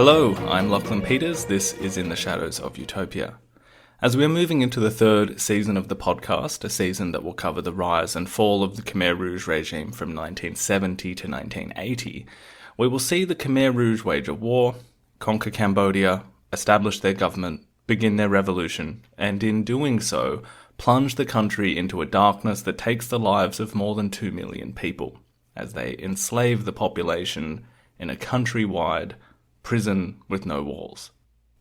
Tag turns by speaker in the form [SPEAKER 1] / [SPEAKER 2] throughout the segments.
[SPEAKER 1] Hello, I'm Lachlan Peters. This is In the Shadows of Utopia. As we're moving into the third season of the podcast, a season that will cover the rise and fall of the Khmer Rouge regime from 1970 to 1980, we will see the Khmer Rouge wage a war, conquer Cambodia, establish their government, begin their revolution, and in doing so, plunge the country into a darkness that takes the lives of more than 2 million people, as they enslave the population in a countrywide prison with no walls.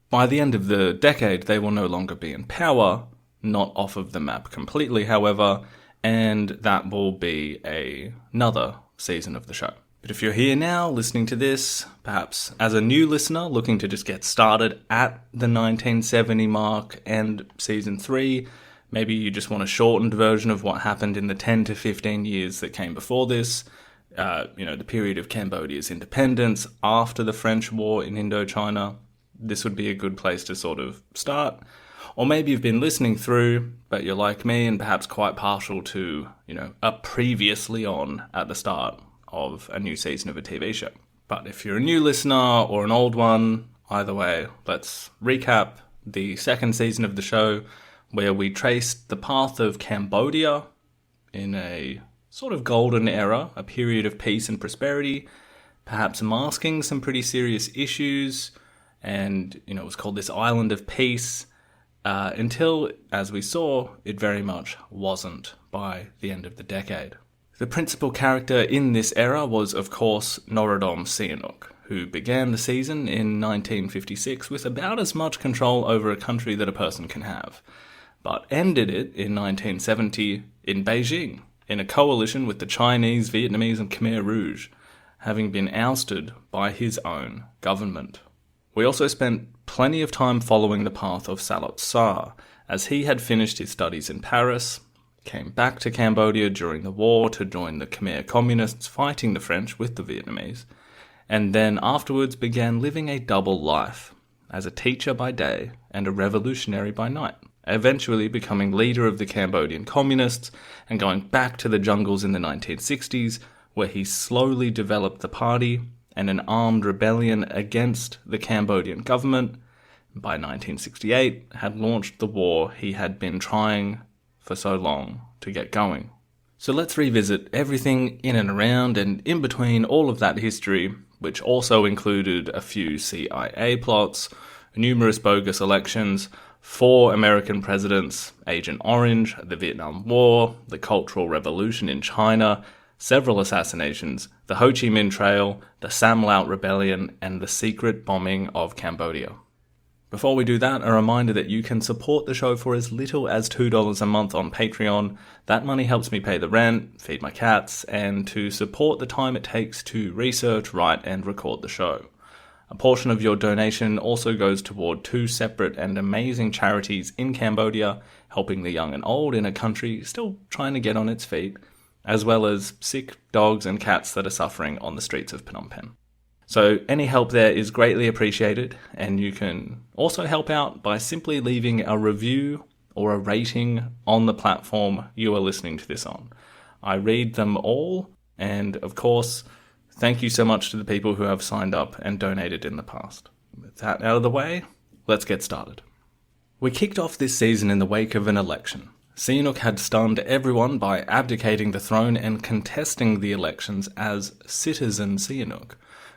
[SPEAKER 1] By the end of the decade, they will no longer be in power, not off of the map completely, however, and that will be another season of the show. But if you're here now, listening to this, perhaps as a new listener looking to just get started at the 1970 mark and season 3, maybe you just want a shortened version of what happened in the 10 to 15 years that came before this, the period of Cambodia's independence after the French War in Indochina, this would be a good place to sort of start. Or maybe you've been listening through, but you're like me and perhaps quite partial to, a previously on at the start of a new season of a TV show. But if you're a new listener or an old one, either way, let's recap the second season of the show where we traced the path of Cambodia in a sort of golden era, a period of peace and prosperity, perhaps masking some pretty serious issues, and, it was called this island of peace, until, as we saw, it very much wasn't by the end of the decade. The principal character in this era was, of course, Norodom Sihanouk, who began the season in 1956 with about as much control over a country that a person can have, but ended it in 1970 in Beijing, in a coalition with the Chinese, Vietnamese and Khmer Rouge, having been ousted by his own government. We also spent plenty of time following the path of Salot Sa, as he had finished his studies in Paris, came back to Cambodia during the war to join the Khmer communists fighting the French with the Vietnamese, and then afterwards began living a double life, as a teacher by day and a revolutionary by night, eventually becoming leader of the Cambodian communists and going back to the jungles in the 1960s, where he slowly developed the party and an armed rebellion against the Cambodian government. By 1968, had launched the war he had been trying for so long to get going. So let's revisit everything in and around and in between all of that history, which also included a few CIA plots, numerous bogus elections, 4 American presidents, Agent Orange, the Vietnam War, the Cultural Revolution in China, several assassinations, the Ho Chi Minh Trail, the Saml Rebellion, and the secret bombing of Cambodia. Before we do that, a reminder that you can support the show for as little as $2 a month on Patreon. That money helps me pay the rent, feed my cats, and to support the time it takes to research, write, and record the show. A portion of your donation also goes toward 2 separate and amazing charities in Cambodia, helping the young and old in a country still trying to get on its feet, as well as sick dogs and cats that are suffering on the streets of Phnom Penh. So any help there is greatly appreciated, and you can also help out by simply leaving a review or a rating on the platform you are listening to this on. I read them all, and of course, thank you so much to the people who have signed up and donated in the past. With that out of the way, let's get started. We kicked off this season in the wake of an election. Sihanouk had stunned everyone by abdicating the throne and contesting the elections as Citizen Sihanouk,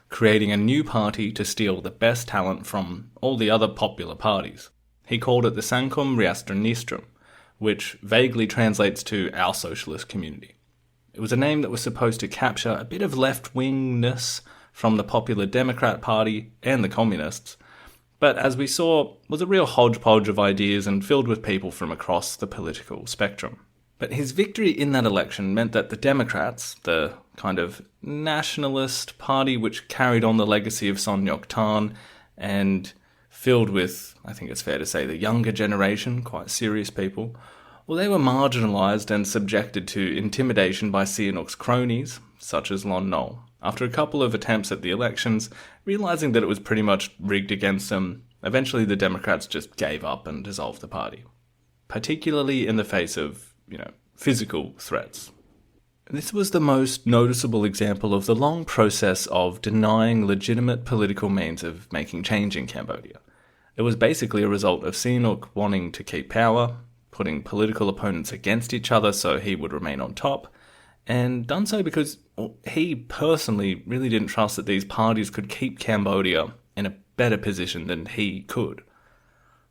[SPEAKER 1] creating a new party to steal the best talent from all the other popular parties. He called it the Sangkum Riastranistram, which vaguely translates to our socialist community. It was a name that was supposed to capture a bit of left-wingness from the Popular Democrat Party and the Communists, but as we saw, was a real hodgepodge of ideas and filled with people from across the political spectrum. But his victory in that election meant that the Democrats, the kind of nationalist party which carried on the legacy of Son Ngoc Tan and filled with, I think it's fair to say, the younger generation, quite serious people, well, they were marginalised and subjected to intimidation by Sihanouk's cronies, such as Lon Nol. After a couple of attempts at the elections, realising that it was pretty much rigged against them, eventually the Democrats just gave up and dissolved the party, particularly in the face of, physical threats. This was the most noticeable example of the long process of denying legitimate political means of making change in Cambodia. It was basically a result of Sihanouk wanting to keep power, putting political opponents against each other so he would remain on top, and done so because he personally really didn't trust that these parties could keep Cambodia in a better position than he could.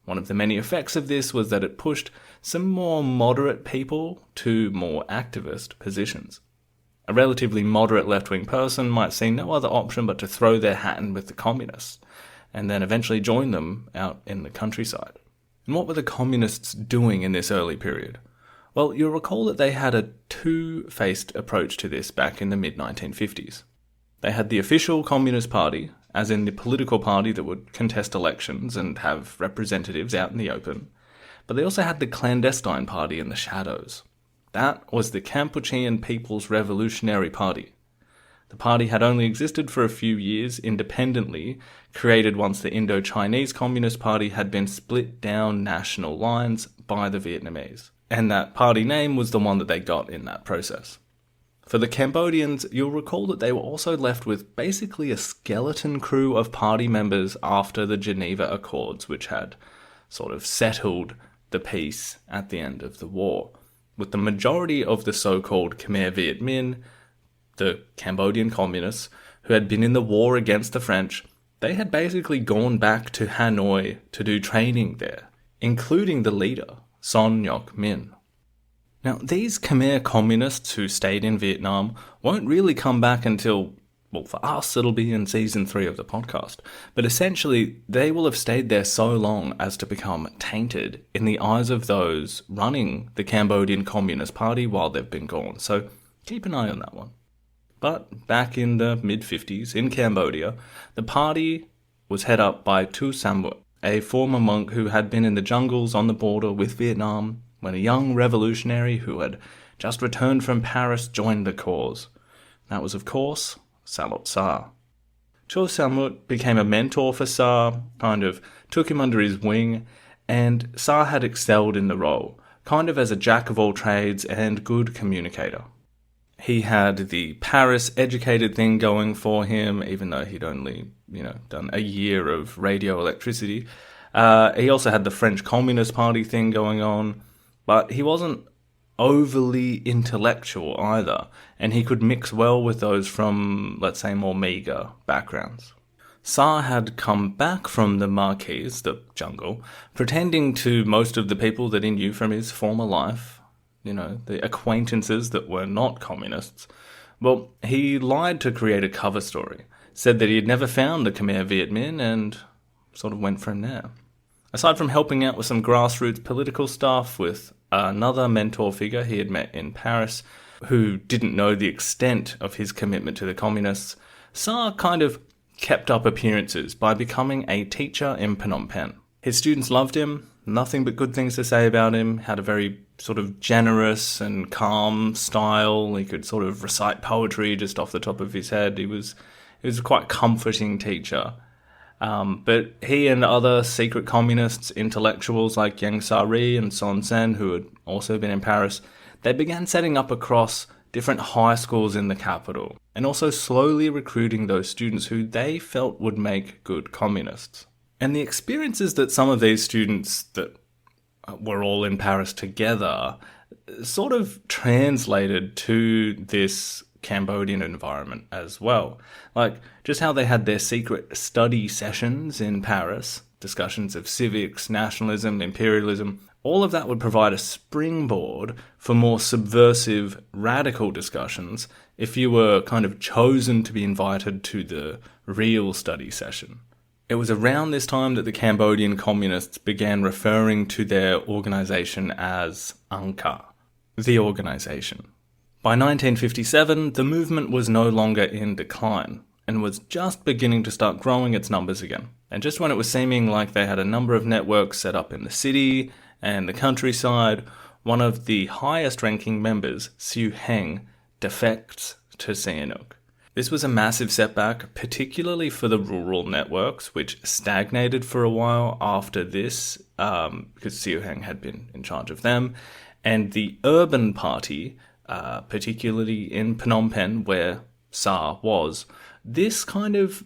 [SPEAKER 1] One of the many effects of this was that it pushed some more moderate people to more activist positions. A relatively moderate left-wing person might see no other option but to throw their hat in with the communists, and then eventually join them out in the countryside. And what were the communists doing in this early period? Well, you'll recall that they had a two-faced approach to this back in the mid-1950s. They had the official Communist Party, as in the political party that would contest elections and have representatives out in the open, but they also had the clandestine party in the shadows. That was the Cambodian People's Revolutionary Party. The party had only existed for a few years independently, created once the Indo-Chinese Communist Party had been split down national lines by the Vietnamese. And that party name was the one that they got in that process. For the Cambodians, you'll recall that they were also left with basically a skeleton crew of party members after the Geneva Accords, which had sort of settled the peace at the end of the war, with the majority of the so-called Khmer Viet Minh, the Cambodian communists, who had been in the war against the French. They had basically gone back to Hanoi to do training there, including the leader, Son Ngoc Minh. Now, these Khmer communists who stayed in Vietnam won't really come back until, well, for us, it'll be in season 3 of the podcast. But essentially, they will have stayed there so long as to become tainted in the eyes of those running the Cambodian Communist Party while they've been gone. So keep an eye on that one. But back in the mid-50s, in Cambodia, the party was head up by Tu Samut, a former monk who had been in the jungles on the border with Vietnam when a young revolutionary who had just returned from Paris joined the cause. That was, of course, Salot Sa. Tu Samut became a mentor for Sa, kind of took him under his wing, and Sa had excelled in the role, kind of as a jack-of-all-trades and good communicator. He had the Paris-educated thing going for him, even though he'd only, done a year of radio electricity. He also had the French Communist Party thing going on, but he wasn't overly intellectual either, and he could mix well with those from, let's say, more meagre backgrounds. Sa had come back from the Marquise, the jungle, pretending to most of the people that he knew from his former life, the acquaintances that were not communists. Well, he lied to create a cover story, said that he had never found the Khmer Viet Minh, and sort of went from there. Aside from helping out with some grassroots political stuff with another mentor figure he had met in Paris, who didn't know the extent of his commitment to the communists, Sa kind of kept up appearances by becoming a teacher in Phnom Penh. His students loved him, nothing but good things to say about him, had a very sort of generous and calm style. He could sort of recite poetry just off the top of his head. He was a quite comforting teacher. But he and other secret communists, intellectuals like Yang Sari and Son Sen, who had also been in Paris, they began setting up across different high schools in the capital, and also slowly recruiting those students who they felt would make good communists. And the experiences that some of these students that were all in Paris together sort of translated to this Cambodian environment as well. Like, just how they had their secret study sessions in Paris, discussions of civics, nationalism, imperialism, all of that would provide a springboard for more subversive, radical discussions if you were kind of chosen to be invited to the real study session. It was around this time that the Cambodian communists began referring to their organisation as Angka, the organisation. By 1957, the movement was no longer in decline and was just beginning to start growing its numbers again. And just when it was seeming like they had a number of networks set up in the city and the countryside, one of the highest-ranking members, Siu Heng, defects to Sihanouk. This was a massive setback, particularly for the rural networks, which stagnated for a while after this, because Siu Heng had been in charge of them, and the urban party particularly in Phnom Penh, where SAR was. This kind of,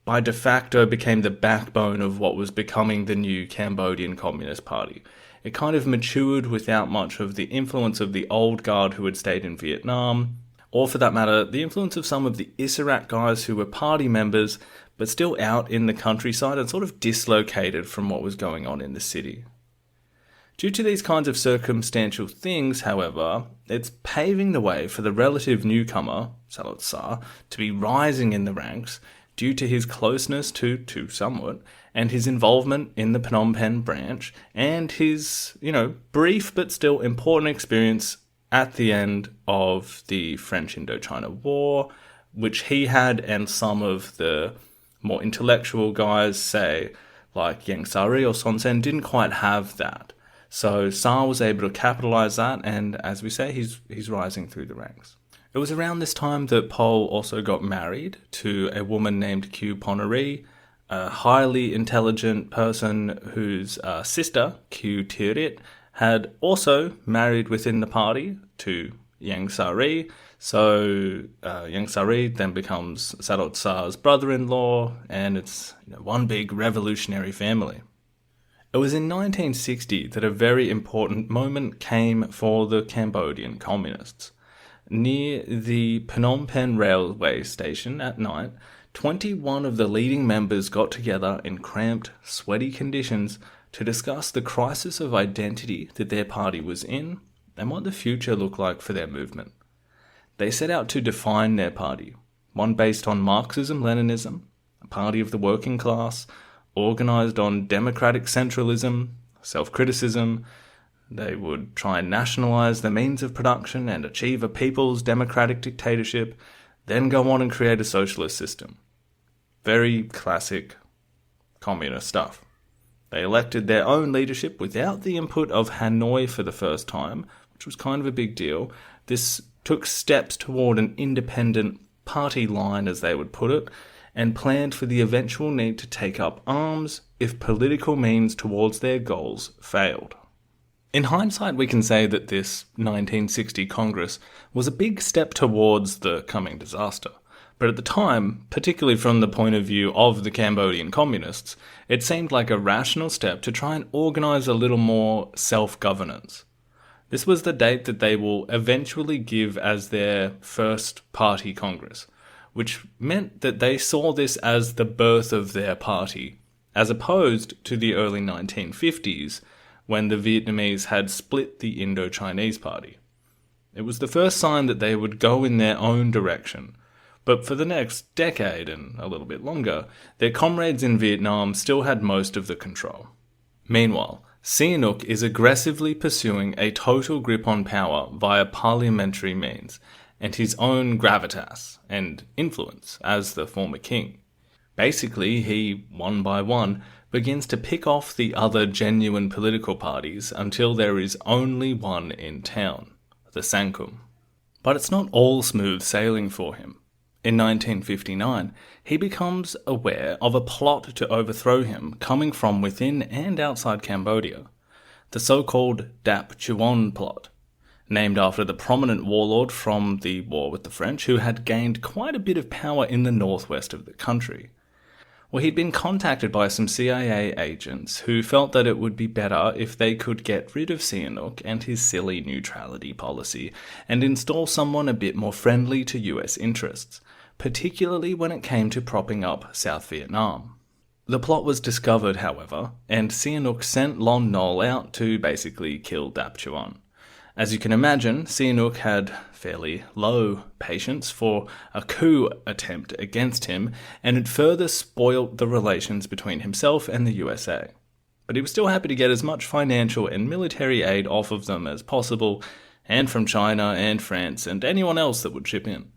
[SPEAKER 1] by de facto, became the backbone of what was becoming the new Cambodian Communist Party. It kind of matured without much of the influence of the old guard who had stayed in Vietnam, or for that matter, the influence of some of the Isarat guys who were party members, but still out in the countryside and sort of dislocated from what was going on in the city. Due to these kinds of circumstantial things, however, it's paving the way for the relative newcomer, Saloth Sar, to be rising in the ranks due to his closeness to Samut and his involvement in the Phnom Penh branch and his, brief but still important experience at the end of the French Indochina War, which he had and some of the more intellectual guys, say, like Yang Sari or Son Sen, didn't quite have that. So Sar was able to capitalize that, and as we say, he's rising through the ranks. It was around this time that Pol also got married to a woman named Q Ponari, a highly intelligent person whose sister, Q Tirit, had also married within the party to Yang Sari. So Yang Sari then becomes Saloth Sar's brother-in-law, and it's one big revolutionary family. It was in 1960 that a very important moment came for the Cambodian communists. Near the Phnom Penh railway station at night, 21 of the leading members got together in cramped, sweaty conditions to discuss the crisis of identity that their party was in and what the future looked like for their movement. They set out to define their party, one based on Marxism-Leninism, a party of the working class, organised on democratic centralism, self-criticism. They would try and nationalise the means of production and achieve a people's democratic dictatorship, then go on and create a socialist system. Very classic communist stuff. They elected their own leadership without the input of Hanoi for the first time, which was kind of a big deal. This took steps toward an independent party line, as they would put it, and planned for the eventual need to take up arms if political means towards their goals failed. In hindsight, we can say that this 1960 Congress was a big step towards the coming disaster. But at the time, particularly from the point of view of the Cambodian communists, it seemed like a rational step to try and organise a little more self-governance. This was the date that they will eventually give as their first party congress, which meant that they saw this as the birth of their party, as opposed to the early 1950s, when the Vietnamese had split the Indo-Chinese party. It was the first sign that they would go in their own direction, but for the next decade and a little bit longer, their comrades in Vietnam still had most of the control. Meanwhile, Sihanouk is aggressively pursuing a total grip on power via parliamentary means, and his own gravitas and influence as the former king. Basically, he, one by one, begins to pick off the other genuine political parties until there is only one in town, the Sankum. But it's not all smooth sailing for him. In 1959, he becomes aware of a plot to overthrow him coming from within and outside Cambodia, the so-called Dap Chuon plot, named after the prominent warlord from the war with the French who had gained quite a bit of power in the northwest of the country. Well, he'd been contacted by some CIA agents who felt that it would be better if they could get rid of Sihanouk and his silly neutrality policy and install someone a bit more friendly to US interests, particularly when it came to propping up South Vietnam. The plot was discovered, however, and Sihanouk sent Lon Nol out to basically kill Dap Chuon. As you can imagine, Sihanouk had fairly low patience for a coup attempt against him, and it further spoilt the relations between himself and the USA. But he was still happy to get as much financial and military aid off of them as possible, and from China and France and anyone else that would chip in.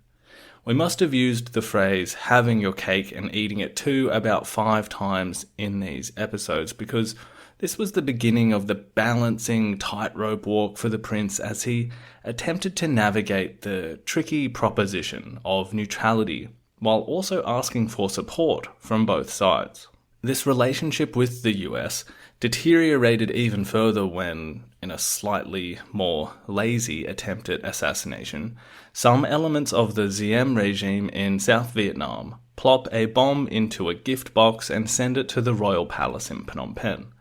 [SPEAKER 1] We must have used the phrase having your cake and eating it too about 5 times in these episodes, because this was the beginning of the balancing tightrope walk for the prince as he attempted to navigate the tricky proposition of neutrality while also asking for support from both sides. This relationship with the US deteriorated even further when, in a slightly more lazy attempt at assassination, some elements of the Diem regime in South Vietnam plop a bomb into a gift box and send it to the royal palace in Phnom Penh.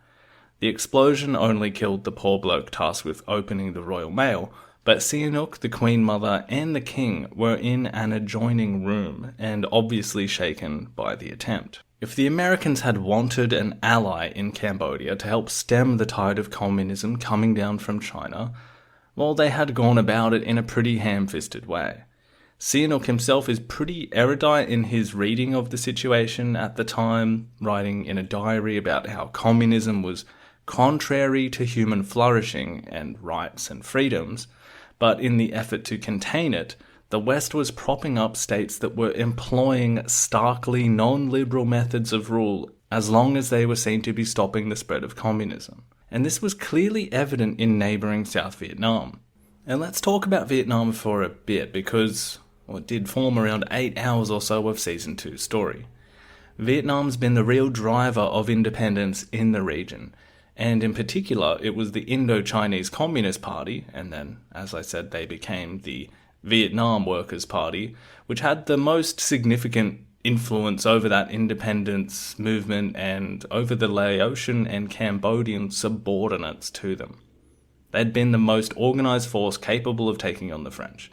[SPEAKER 1] The explosion only killed the poor bloke tasked with opening the royal mail, but Sihanouk, the Queen Mother, and the King were in an adjoining room and obviously shaken by the attempt. If the Americans had wanted an ally in Cambodia to help stem the tide of communism coming down from China, well, they had gone about it in a pretty ham-fisted way. Sihanouk himself is pretty erudite in his reading of the situation at the time, writing in a diary about how communism was contrary to human flourishing and rights and freedoms, but in the effort to contain it, the West was propping up states that were employing starkly non-liberal methods of rule as long as they were seen to be stopping the spread of communism. And this was clearly evident in neighbouring South Vietnam. And let's talk about Vietnam for a bit because, well, it did form around 8 hours or so of Season 2's story. Vietnam's been the real driver of independence in the region, and in particular it was the Indo-Chinese Communist Party, and then, as I said, they became the Vietnam Workers' Party, which had the most significant influence over that independence movement and over the Laotian and Cambodian subordinates to them. They'd been the most organised force capable of taking on the French,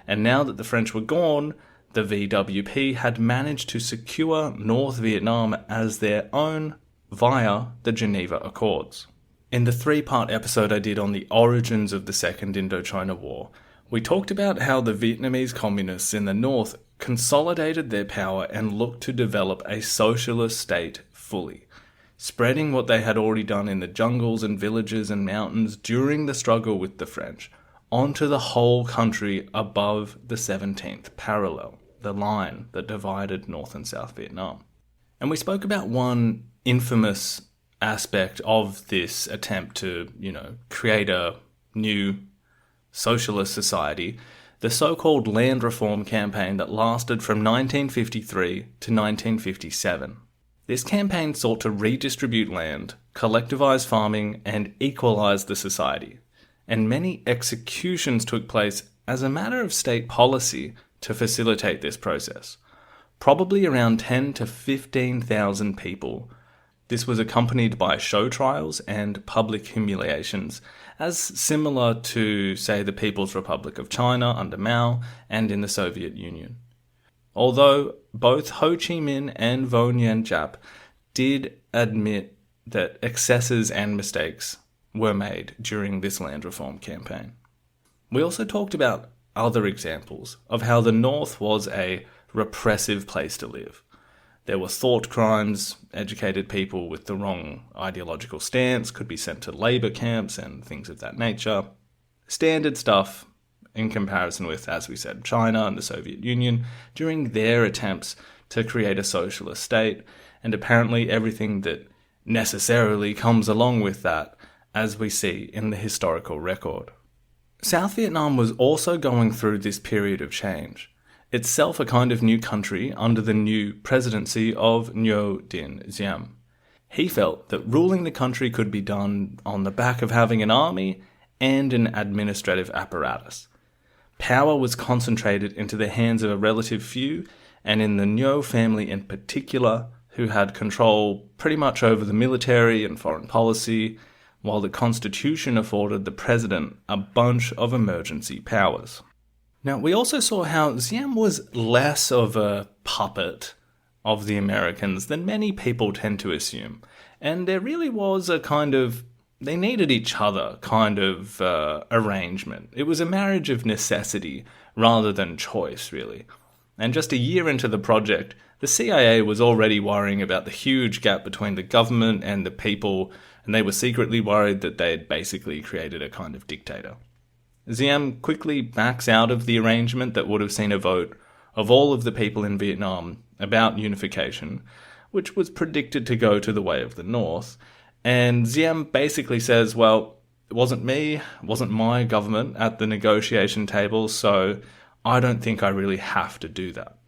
[SPEAKER 1] and now that the French were gone, the VWP had managed to secure North Vietnam as their own via the Geneva Accords. In the 3-part episode I did on the origins of the Second Indochina War, we talked about how the Vietnamese communists in the north consolidated their power and looked to develop a socialist state fully, spreading what they had already done in the jungles and villages and mountains during the struggle with the French onto the whole country above the 17th parallel, the line that divided North and South Vietnam. And we spoke about one infamous aspect of this attempt to, create a new socialist society, the so-called land reform campaign that lasted from 1953 to 1957. This campaign sought to redistribute land, collectivise farming, and equalise the society, and many executions took place as a matter of state policy to facilitate this process. Probably around 10 to 15,000 people. This was accompanied by show trials and public humiliations, as similar to, say, the People's Republic of China under Mao and in the Soviet Union. Although both Ho Chi Minh and Vo Nguyen Giap did admit that excesses and mistakes were made during this land reform campaign. We also talked about other examples of how the North was a repressive place to live. There were thought crimes, educated people with the wrong ideological stance could be sent to labour camps and things of that nature. Standard stuff in comparison with, as we said, China and the Soviet Union during their attempts to create a socialist state, and apparently everything that necessarily comes along with that, as we see in the historical record. South Vietnam was also going through this period of change, itself a kind of new country under the new presidency of Ngo Dinh Diem. He felt that ruling the country could be done on the back of having an army and an administrative apparatus. Power was concentrated into the hands of a relative few, and in the Ngo family in particular, who had control pretty much over the military and foreign policy, while the constitution afforded the president a bunch of emergency powers. Now, we also saw how Diem was less of a puppet of the Americans than many people tend to assume, and there really was a kind of, they needed each other kind of arrangement. It was a marriage of necessity rather than choice, really. And just a year into the project, the CIA was already worrying about the huge gap between the government and the people, and they were secretly worried that they had basically created a kind of dictator. Diem quickly backs out of the arrangement that would have seen a vote of all of the people in Vietnam about unification, which was predicted to go to the way of the North, and Diem basically says, well, it wasn't me, it wasn't my government at the negotiation table, so I don't think I really have to do that.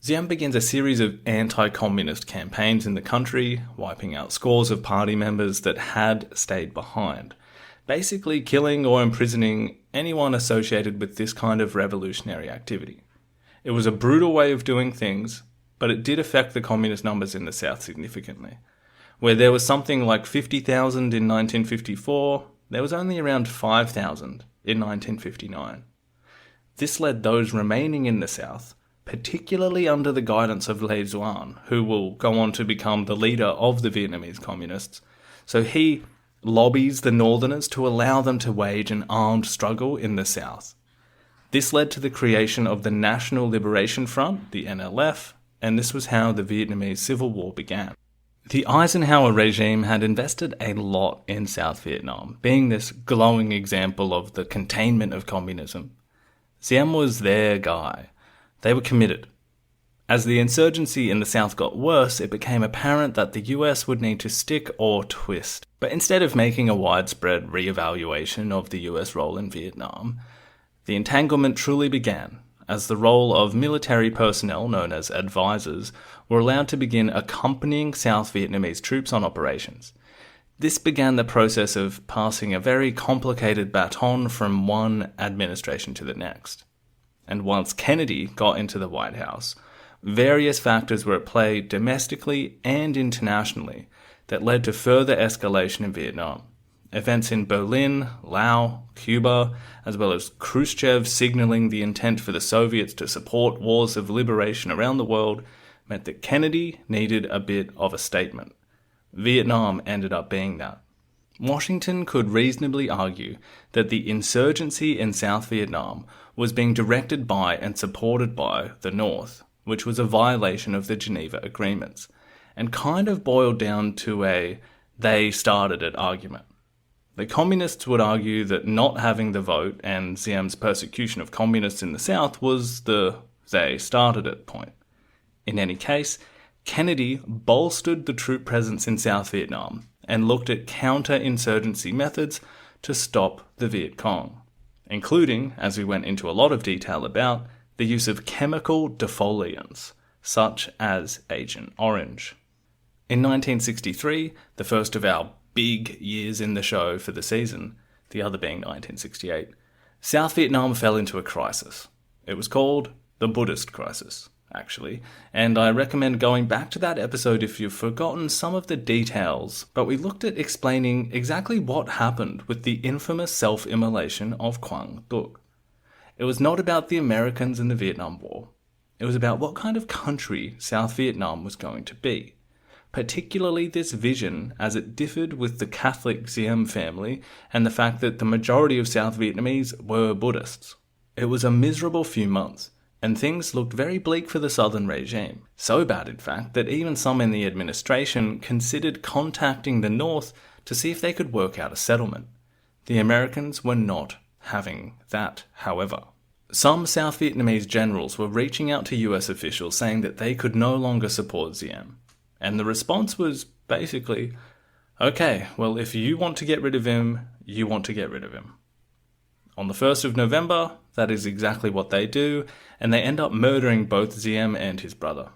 [SPEAKER 1] Diem begins a series of anti-communist campaigns in the country, wiping out scores of party members that had stayed behind, basically killing or imprisoning anyone associated with this kind of revolutionary activity. It was a brutal way of doing things, but it did affect the communist numbers in the South significantly. Where there was something like 50,000 in 1954, there was only around 5,000 in 1959. This led those remaining in the South, particularly under the guidance of Le Duan, who will go on to become the leader of the Vietnamese communists. So he lobbies the Northerners to allow them to wage an armed struggle in the South. This led to the creation of the National Liberation Front, the NLF, and this was how the Vietnamese Civil War began. The Eisenhower regime had invested a lot in South Vietnam, being this glowing example of the containment of communism. Diem was their guy. They were committed. As the insurgency in the South got worse, it became apparent that the US would need to stick or twist. But instead of making a widespread re-evaluation of the US role in Vietnam, the entanglement truly began, as the role of military personnel known as advisors were allowed to begin accompanying South Vietnamese troops on operations. This began the process of passing a very complicated baton from one administration to the next. And once Kennedy got into the White House, various factors were at play domestically and internationally that led to further escalation in Vietnam. Events in Berlin, Laos, Cuba, as well as Khrushchev signaling the intent for the Soviets to support wars of liberation around the world meant that Kennedy needed a bit of a statement. Vietnam ended up being that. Washington could reasonably argue that the insurgency in South Vietnam was being directed by and supported by the North, which was a violation of the Geneva Agreements, and kind of boiled down to a they started it argument. The communists would argue that not having the vote and Diem's persecution of communists in the South was the they started it point. In any case, Kennedy bolstered the troop presence in South Vietnam and looked at counter-insurgency methods to stop the Viet Cong, including, as we went into a lot of detail about, the use of chemical defoliants, such as Agent Orange. In 1963, the first of our big years in the show for the season, the other being 1968, South Vietnam fell into a crisis. It was called the Buddhist Crisis, actually, and I recommend going back to that episode if you've forgotten some of the details, but we looked at explaining exactly what happened with the infamous self-immolation of Quang Duc. It was not about the Americans in the Vietnam War. It was about what kind of country South Vietnam was going to be, particularly this vision as it differed with the Catholic Diem family and the fact that the majority of South Vietnamese were Buddhists. It was a miserable few months, and things looked very bleak for the southern regime. So bad, in fact, that even some in the administration considered contacting the North to see if they could work out a settlement. The Americans were not having that, however. Some South Vietnamese generals were reaching out to US officials saying that they could no longer support Diem. And the response was basically, okay, well, if you want to get rid of him, you want to get rid of him. On the 1st of November, that is exactly what they do, and they end up murdering both Diem and his brother.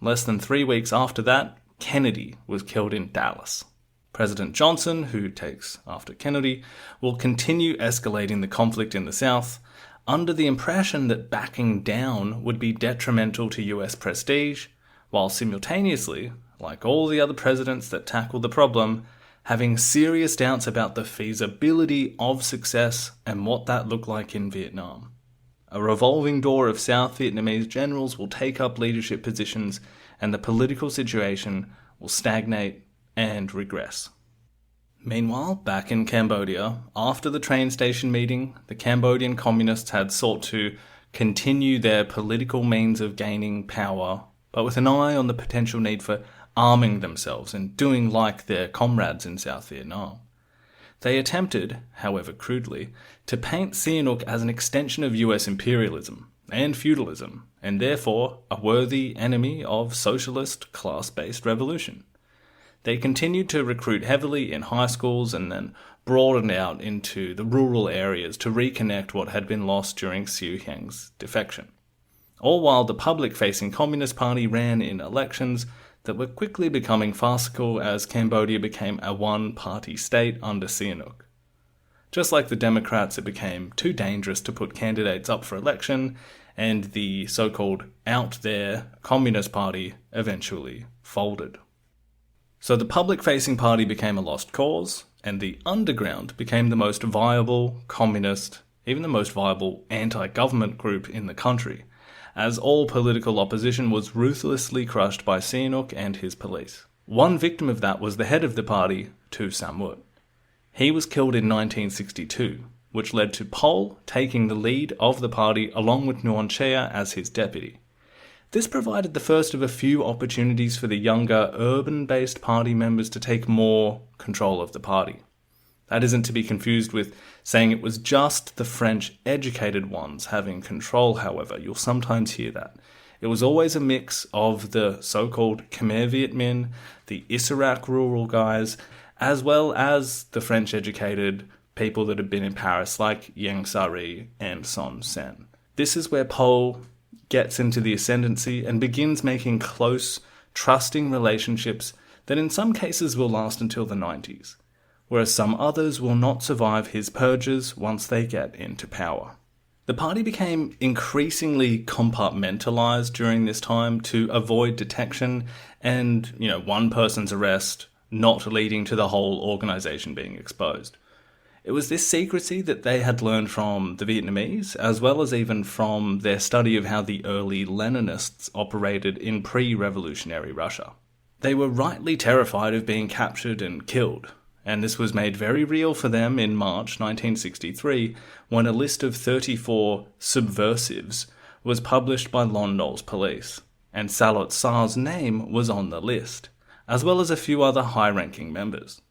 [SPEAKER 1] Less than 3 weeks after that, Kennedy was killed in Dallas. President Johnson, who takes after Kennedy, will continue escalating the conflict in the South, under the impression that backing down would be detrimental to US prestige, while simultaneously, like all the other presidents that tackle the problem, having serious doubts about the feasibility of success and what that looked like in Vietnam. A revolving door of South Vietnamese generals will take up leadership positions, and the political situation will stagnate and regress. Meanwhile, back in Cambodia, after the train station meeting, the Cambodian communists had sought to continue their political means of gaining power, but with an eye on the potential need for arming themselves and doing like their comrades in South Vietnam. They attempted, however crudely, to paint Sihanouk as an extension of US imperialism and feudalism, and therefore a worthy enemy of socialist class-based revolution. They continued to recruit heavily in high schools and then broadened out into the rural areas to reconnect what had been lost during Siu Heng's defection. all while the public-facing Communist Party ran in elections that were quickly becoming farcical as Cambodia became a one-party state under Sihanouk. Just like the Democrats, it became too dangerous to put candidates up for election, and the so-called out-there Communist Party eventually folded. So the public-facing party became a lost cause, and the underground became the most viable communist, even the most viable anti-government group in the country, as all political opposition was ruthlessly crushed by Sihanouk and his police. One victim of that was the head of the party, Tu Samut. He was killed in 1962, which led to Pol taking the lead of the party along with Nuon Chea as his deputy. This provided the first of a few opportunities for the younger, urban-based party members to take more control of the party. That isn't to be confused with saying it was just the French-educated ones having control, however. You'll sometimes hear that. It was always a mix of the so-called Khmer Viet Minh, the Issarak rural guys, as well as the French-educated people that had been in Paris, like Ieng Sari and Son Sen. This is where Pol gets into the ascendancy and begins making close, trusting relationships that in some cases will last until the 90s, whereas some others will not survive his purges once they get into power. The party became increasingly compartmentalized during this time to avoid detection and, one person's arrest not leading to the whole organization being exposed. It was this secrecy that they had learned from the Vietnamese, as well as even from their study of how the early Leninists operated in pre-revolutionary Russia. They were rightly terrified of being captured and killed, and this was made very real for them in March 1963, when a list of 34 subversives was published by Lon Nol's police, and Salot Sar's name was on the list, as well as a few other high-ranking members.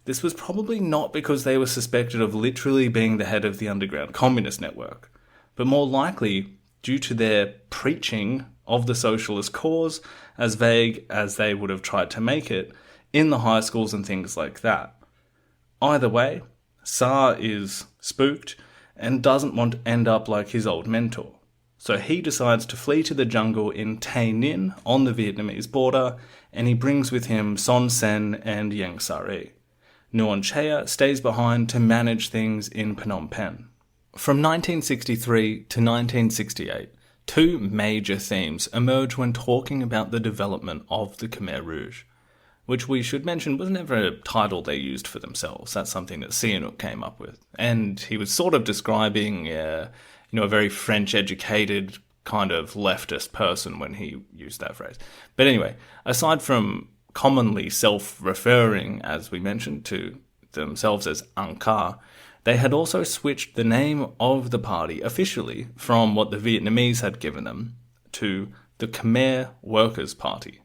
[SPEAKER 1] This was probably not because they were suspected of literally being the head of the underground communist network, but more likely due to their preaching of the socialist cause, as vague as they would have tried to make it, in the high schools and things like that. Either way, Sa is spooked and doesn't want to end up like his old mentor. So he decides to flee to the jungle in Tay Ninh on the Vietnamese border, and he brings with him Son Sen and Ieng Sari. Nuon Chea stays behind to manage things in Phnom Penh. From 1963 to 1968, two major themes emerge when talking about the development of the Khmer Rouge, which we should mention was never a title they used for themselves. That's something that Sihanouk came up with. And he was sort of describing a very French-educated kind of leftist person when he used that phrase. But anyway, aside from commonly self-referring, as we mentioned, to themselves as Angkar, they had also switched the name of the party officially from what the Vietnamese had given them to the Khmer Workers' Party.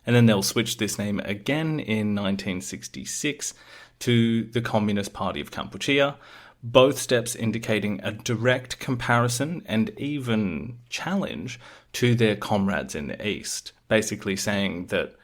[SPEAKER 1] And then they'll switch this name again in 1966 to the Communist Party of Kampuchea, both steps indicating a direct comparison and even challenge to their comrades in the East, basically saying that,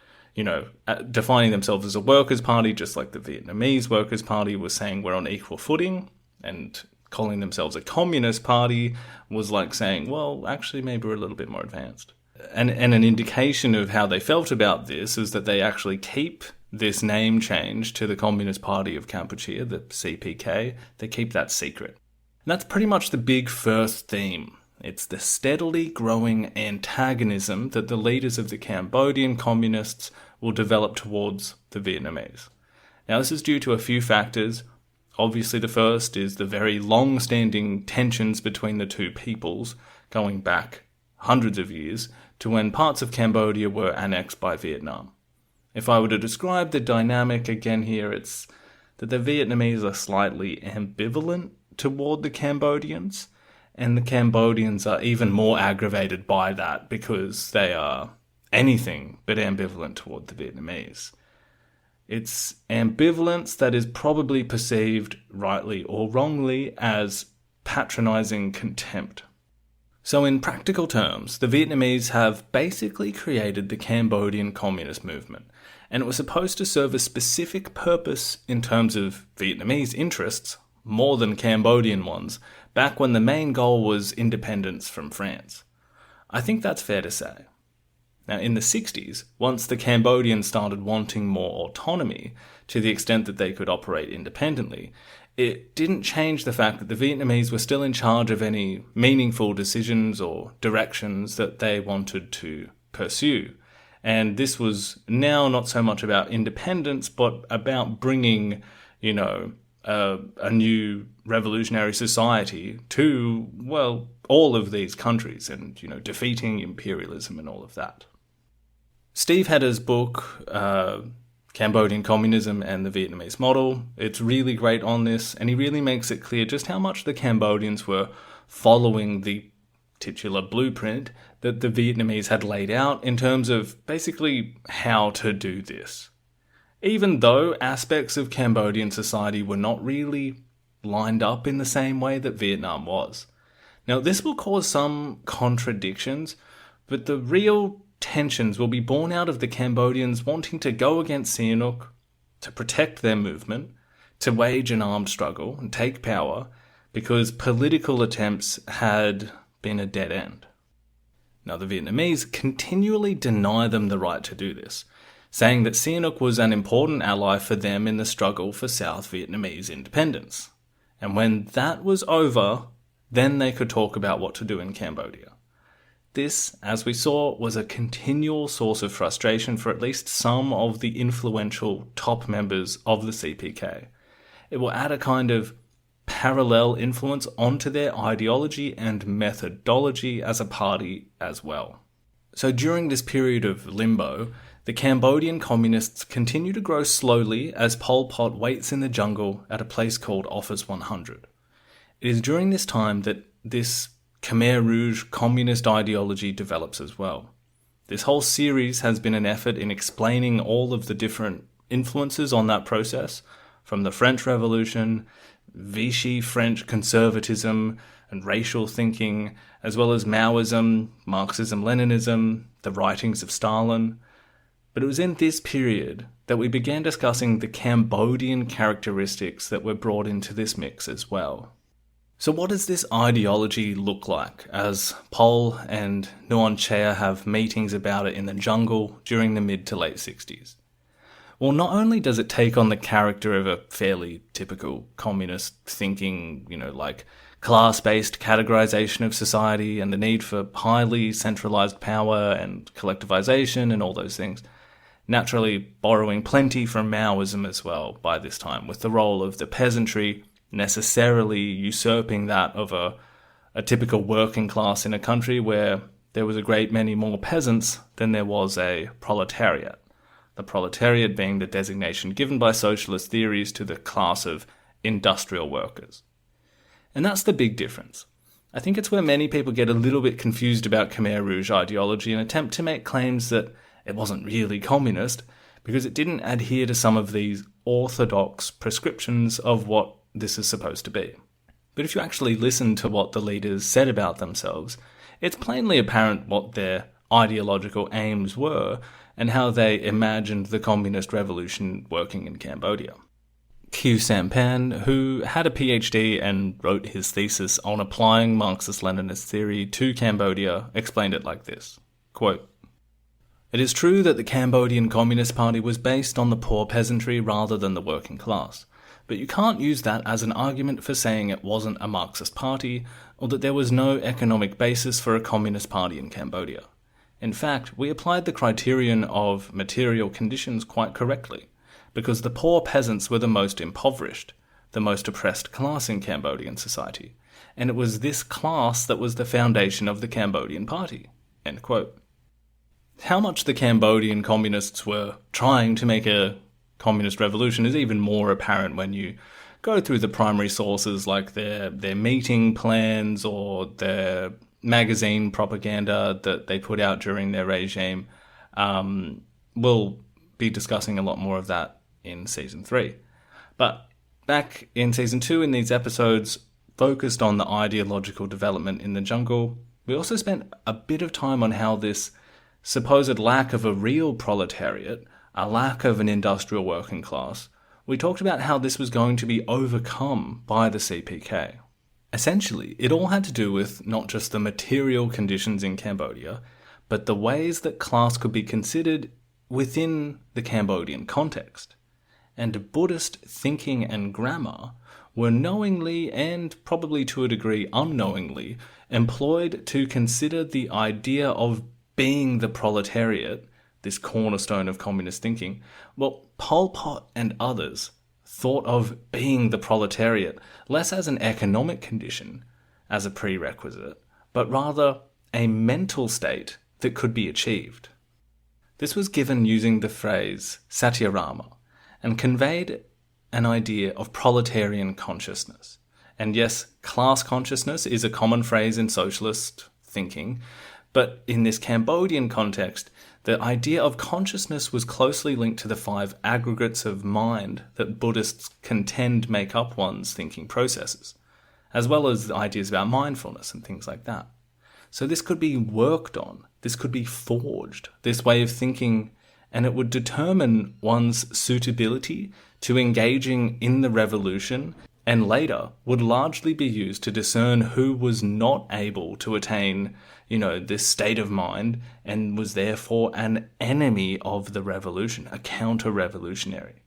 [SPEAKER 1] defining themselves as a workers' party, just like the Vietnamese Workers' Party was saying we're on equal footing, and calling themselves a communist party was like saying, well, actually, maybe we're a little bit more advanced. And an indication of how they felt about this is that they actually keep this name change to the Communist Party of Kampuchea, the CPK. They keep that secret. And that's pretty much the big first theme. It's the steadily growing antagonism that the leaders of the Cambodian communists will develop towards the Vietnamese. Now, this is due to a few factors. Obviously, the first is the very long-standing tensions between the two peoples, going back hundreds of years to when parts of Cambodia were annexed by Vietnam. If I were to describe the dynamic again here, it's that the Vietnamese are slightly ambivalent toward the Cambodians, and the Cambodians are even more aggravated by that because they are anything but ambivalent toward the Vietnamese. It's ambivalence that is probably perceived, rightly or wrongly, as patronizing contempt. So in practical terms, the Vietnamese have basically created the Cambodian communist movement, and it was supposed to serve a specific purpose in terms of Vietnamese interests, more than Cambodian ones, back when the main goal was independence from France. I think that's fair to say. Now, in the 60s, once the Cambodians started wanting more autonomy, to the extent that they could operate independently, it didn't change the fact that the Vietnamese were still in charge of any meaningful decisions or directions that they wanted to pursue. And this was now not so much about independence, but about bringing, a new revolutionary society to, well, all of these countries and, defeating imperialism and all of that. Steve Hedder's book, Cambodian Communism and the Vietnamese Model, it's really great on this, and he really makes it clear just how much the Cambodians were following the titular blueprint that the Vietnamese had laid out in terms of basically how to do this. Even though aspects of Cambodian society were not really lined up in the same way that Vietnam was. Now, this will cause some contradictions, but the real tensions will be born out of the Cambodians wanting to go against Sihanouk, to protect their movement, to wage an armed struggle and take power, because political attempts had been a dead end. Now, the Vietnamese continually deny them the right to do this, saying that Sihanouk was an important ally for them in the struggle for South Vietnamese independence. And when that was over, then they could talk about what to do in Cambodia. This, as we saw, was a continual source of frustration for at least some of the influential top members of the CPK. It will add a kind of parallel influence onto their ideology and methodology as a party as well. So during this period of limbo, the Cambodian communists continue to grow slowly as Pol Pot waits in the jungle at a place called Office 100. It is during this time that this Khmer Rouge communist ideology develops as well. This whole series has been an effort in explaining all of the different influences on that process, from the French Revolution, Vichy French conservatism and racial thinking, as well as Maoism, Marxism-Leninism, the writings of Stalin. But it was in this period that we began discussing the Cambodian characteristics that were brought into this mix as well. So what does this ideology look like as Pol and Nuon Chea have meetings about it in the jungle during the mid to late 60s? Well, not only does it take on the character of a fairly typical communist thinking, like class-based categorization of society and the need for highly centralized power and collectivization and all those things, naturally borrowing plenty from Maoism as well by this time, with the role of the peasantry necessarily usurping that of a typical working class in a country where there was a great many more peasants than there was a proletariat. The proletariat being the designation given by socialist theories to the class of industrial workers. And that's the big difference. I think it's where many people get a little bit confused about Khmer Rouge ideology and attempt to make claims that it wasn't really communist because it didn't adhere to some of these orthodox prescriptions of what this is supposed to be. But if you actually listen to what the leaders said about themselves, it's plainly apparent what their ideological aims were and how they imagined the communist revolution working in Cambodia. Khieu Samphan, who had a PhD and wrote his thesis on applying Marxist-Leninist theory to Cambodia, explained it like this, quote, "It is true that the Cambodian Communist Party was based on the poor peasantry rather than the working class, but you can't use that as an argument for saying it wasn't a Marxist party or that there was no economic basis for a communist party in Cambodia. In fact, we applied the criterion of material conditions quite correctly, because the poor peasants were the most impoverished, the most oppressed class in Cambodian society, and it was this class that was the foundation of the Cambodian Party." End quote. How much the Cambodian communists were trying to make a communist revolution is even more apparent when you go through the primary sources like their meeting plans or their magazine propaganda that they put out during their regime. We'll be discussing a lot more of that in Season 3. But back in Season 2, in these episodes focused on the ideological development in the jungle, we also spent a bit of time on how this supposed lack of a real proletariat, a lack of an industrial working class, we talked about how this was going to be overcome by the CPK. Essentially, it all had to do with not just the material conditions in Cambodia, but the ways that class could be considered within the Cambodian context. And Buddhist thinking and grammar were knowingly and probably to a degree unknowingly employed to consider the idea of being the proletariat, this cornerstone of communist thinking. Well, Pol Pot and others thought of being the proletariat less as an economic condition, as a prerequisite, but rather a mental state that could be achieved. This was given using the phrase satyarama and conveyed an idea of proletarian consciousness. And yes, class consciousness is a common phrase in socialist thinking, but in this Cambodian context, the idea of consciousness was closely linked to the 5 aggregates of mind that Buddhists contend make up one's thinking processes, as well as the ideas about mindfulness and things like that. So this could be worked on, this could be forged, this way of thinking, and it would determine one's suitability to engaging in the revolution, and later would largely be used to discern who was not able to attain, this state of mind and was therefore an enemy of the revolution, a counter-revolutionary.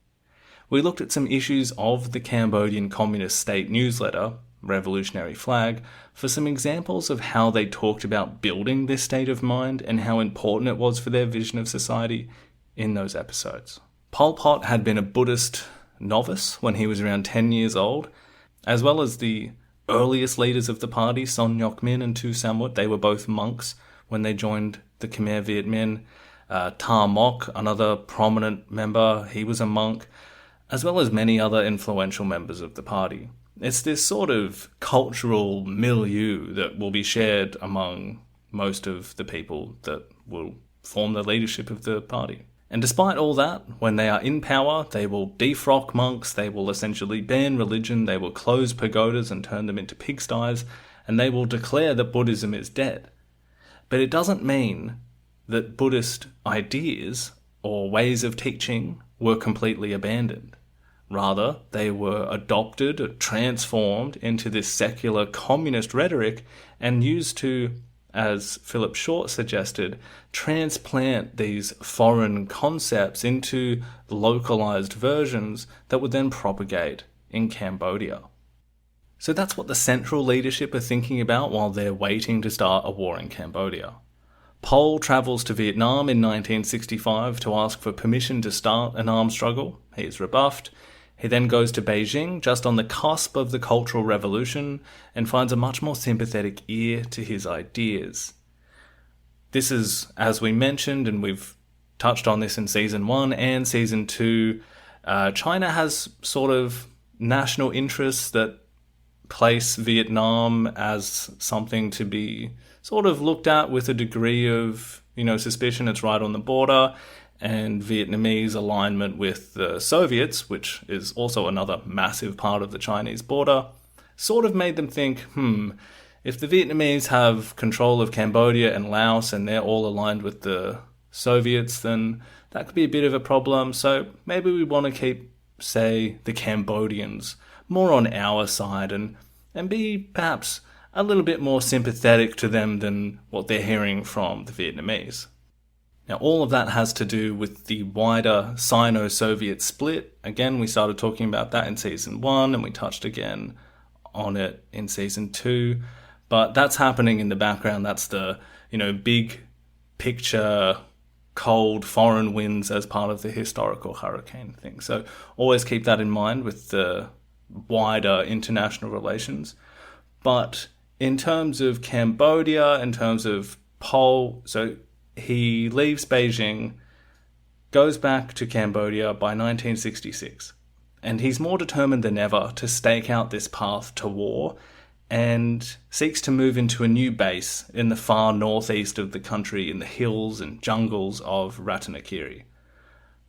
[SPEAKER 1] We looked at some issues of the Cambodian Communist State newsletter, Revolutionary Flag, for some examples of how they talked about building this state of mind and how important it was for their vision of society in those episodes. Pol Pot had been a Buddhist novice when he was around 10 years old, as well as the earliest leaders of the party, Son Ngoc Min and Tu Samut. They were both monks when they joined the Khmer Viet Minh. Ta Mok, another prominent member, he was a monk, as well as many other influential members of the party. It's this sort of cultural milieu that will be shared among most of the people that will form the leadership of the party. And despite all that, when they are in power, they will defrock monks, they will essentially ban religion, they will close pagodas and turn them into pigsties, and they will declare that Buddhism is dead. But it doesn't mean that Buddhist ideas or ways of teaching were completely abandoned. Rather, they were adopted, transformed into this secular communist rhetoric and used to, as Philip Short suggested, transplant these foreign concepts into localized versions that would then propagate in Cambodia. So that's what the central leadership are thinking about while they're waiting to start a war in Cambodia. Pol travels to Vietnam in 1965 to ask for permission to start an armed struggle. He is rebuffed. He then goes to Beijing, just on the cusp of the Cultural Revolution, and finds a much more sympathetic ear to his ideas. This is, as we mentioned, and we've touched on this in Season 1 and Season 2, China has sort of national interests that place Vietnam as something to be sort of looked at with a degree of, suspicion. It's right on the border. And Vietnamese alignment with the Soviets, which is also another massive part of the Chinese border, sort of made them think, if the Vietnamese have control of Cambodia and Laos and they're all aligned with the Soviets, then that could be a bit of a problem. So maybe we want to keep, say, the Cambodians more on our side and be perhaps a little bit more sympathetic to them than what they're hearing from the Vietnamese. Now, all of that has to do with the wider Sino-Soviet split. Again, we started talking about that in Season 1, and we touched again on it in Season 2. But that's happening in the background. That's the, big picture, cold foreign winds as part of the historical hurricane thing. So always keep that in mind with the wider international relations. But in terms of Cambodia, in terms of Pol, so he leaves Beijing, goes back to Cambodia by 1966, and he's more determined than ever to stake out this path to war and seeks to move into a new base in the far northeast of the country in the hills and jungles of Ratanakiri.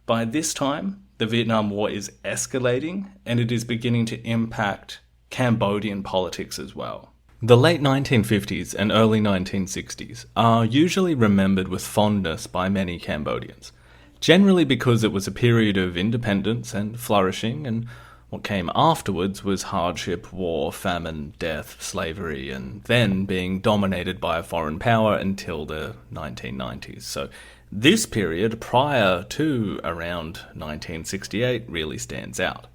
[SPEAKER 1] By this time, the Vietnam War is escalating and it is beginning to impact Cambodian politics as well. The late 1950s and early 1960s are usually remembered with fondness by many Cambodians, generally because it was a period of independence and flourishing, and What came afterwards was hardship, war, famine, death, slavery, and then being dominated by a foreign power until the 1990s. So this period prior to around 1968 really stands out.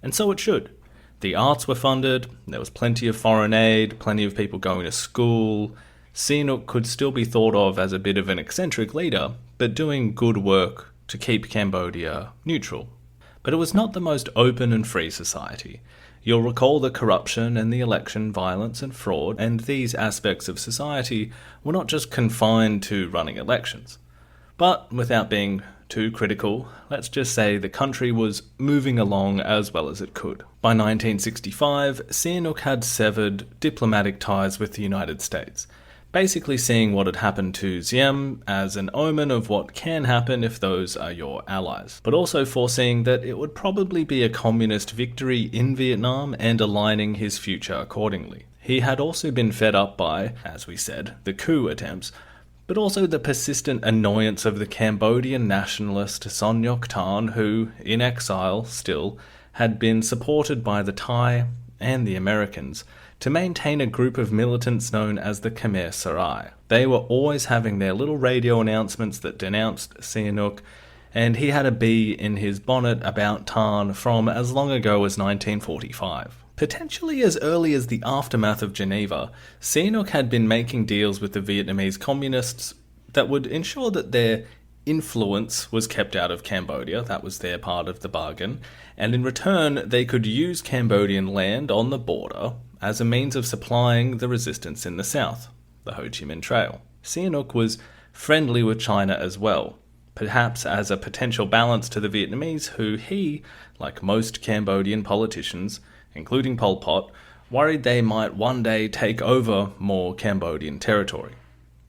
[SPEAKER 1] And so it should. The arts were funded, there was plenty of foreign aid, plenty of people going to school. Sihanouk could still be thought of as a bit of an eccentric leader, but doing good work to keep Cambodia neutral. But it was not the most open and free society. You'll recall the corruption and the election violence and fraud, and these aspects of society were not just confined to running elections. But without being too critical, let's just say the country was moving along as well as it could. By 1965, Sihanouk had severed diplomatic ties with the United States, basically seeing what had happened to Diem as an omen of what can happen if those are your allies, but also foreseeing that it would probably be a communist victory in Vietnam and aligning his future accordingly. He had also been fed up by, as we said, the coup attempts, but also the persistent annoyance of the Cambodian nationalist Son Ngoc Tan, who, in exile still, had been supported by the Thai and the Americans to maintain a group of militants known as the Khmer Sarai. They were always having their little radio announcements that denounced Sihanouk, and he had a bee in his bonnet about Tan from as long ago as 1945. Potentially as early as the aftermath of Geneva, Sihanouk had been making deals with the Vietnamese communists that would ensure that their influence was kept out of Cambodia. That was their part of the bargain. And in return, they could use Cambodian land on the border as a means of supplying the resistance in the south, the Ho Chi Minh Trail. Sihanouk was friendly with China as well, perhaps as a potential balance to the Vietnamese who he, like most Cambodian politicians, including Pol Pot, worried they might one day take over more Cambodian territory.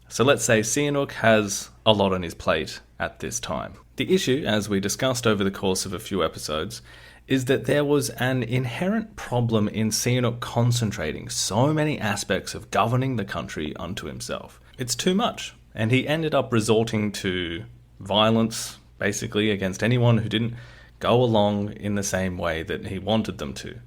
[SPEAKER 1] So let's say Sihanouk has a lot on his plate at this time. The issue, as we discussed over the course of a few episodes, is that there was an inherent problem in Sihanouk concentrating so many aspects of governing the country unto himself. It's too much, and he ended up resorting to violence, basically, against anyone who didn't go along in the same way that he wanted them to.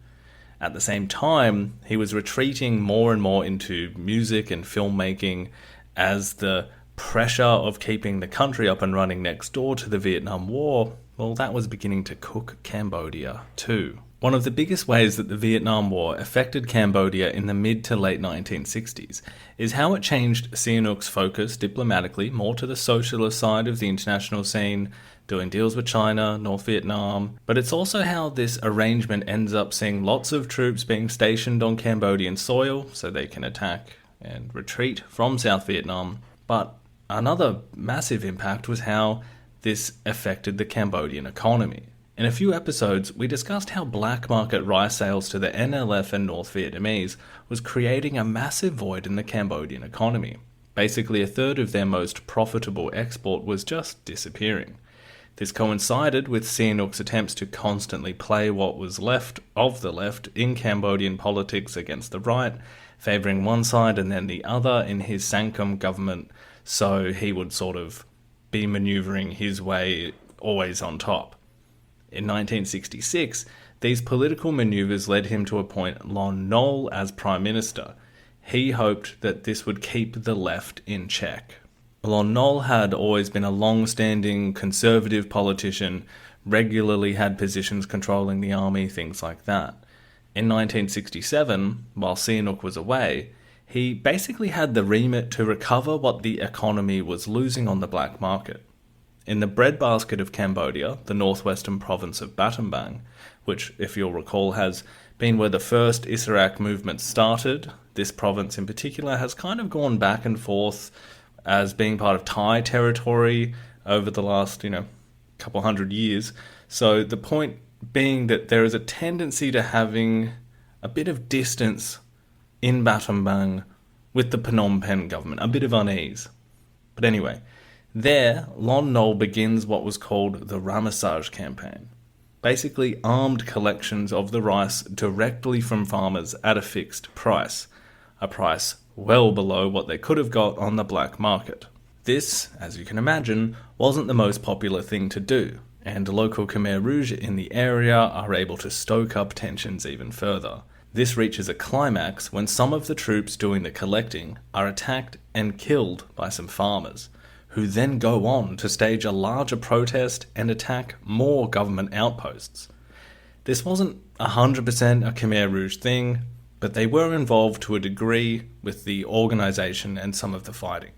[SPEAKER 1] At the same time, he was retreating more and more into music and filmmaking as the pressure of keeping the country up and running next door to the Vietnam War, well, that was beginning to cook Cambodia too. One of the biggest ways that the Vietnam War affected Cambodia in the mid to late 1960s is how it changed Sihanouk's focus diplomatically more to the socialist side of the international scene, doing deals with China, North Vietnam, but it's also how this arrangement ends up seeing lots of troops being stationed on Cambodian soil so they can attack and retreat from South Vietnam. But another massive impact was how this affected the Cambodian economy. In a few episodes, we discussed how black market rice sales to the NLF and North Vietnamese was creating a massive void in the Cambodian economy. Basically, a third of their most profitable export was just disappearing. This coincided with Sihanouk's attempts to constantly play what was left of the left in Cambodian politics against the right, favouring one side and then the other in his Sankum government, so he would sort of be manoeuvring his way always on top. In 1966, these political manoeuvres led him to appoint Lon Nol as Prime Minister. He hoped that this would keep the left in check. Lon Nol had always been a long-standing conservative politician, regularly had positions controlling the army, things like that. In 1967, while Sihanouk was away, he basically had the remit to recover what the economy was losing on the black market. In the breadbasket of Cambodia, the northwestern province of Battambang, which, if you'll recall, has been where the first Issarak movement started, this province in particular has kind of gone back and forth as being part of Thai territory over the last, couple hundred years. So the point being that there is a tendency to having a bit of distance in Battambang with the Phnom Penh government, a bit of unease. But anyway, there, Lon Nol begins what was called the Ramassage campaign. Basically, armed collections of the rice directly from farmers at a fixed price. A price well below what they could have got on the black market. This, as you can imagine, wasn't the most popular thing to do.
[SPEAKER 2] and local Khmer Rouge in the area are able to stoke up tensions even further. This reaches a climax when some of the troops doing the collecting are attacked and killed by some farmers, who then go on to stage a larger protest and attack more government outposts. This wasn't 100% a Khmer Rouge thing, but they were involved to a degree with the organisation and some of the fighting.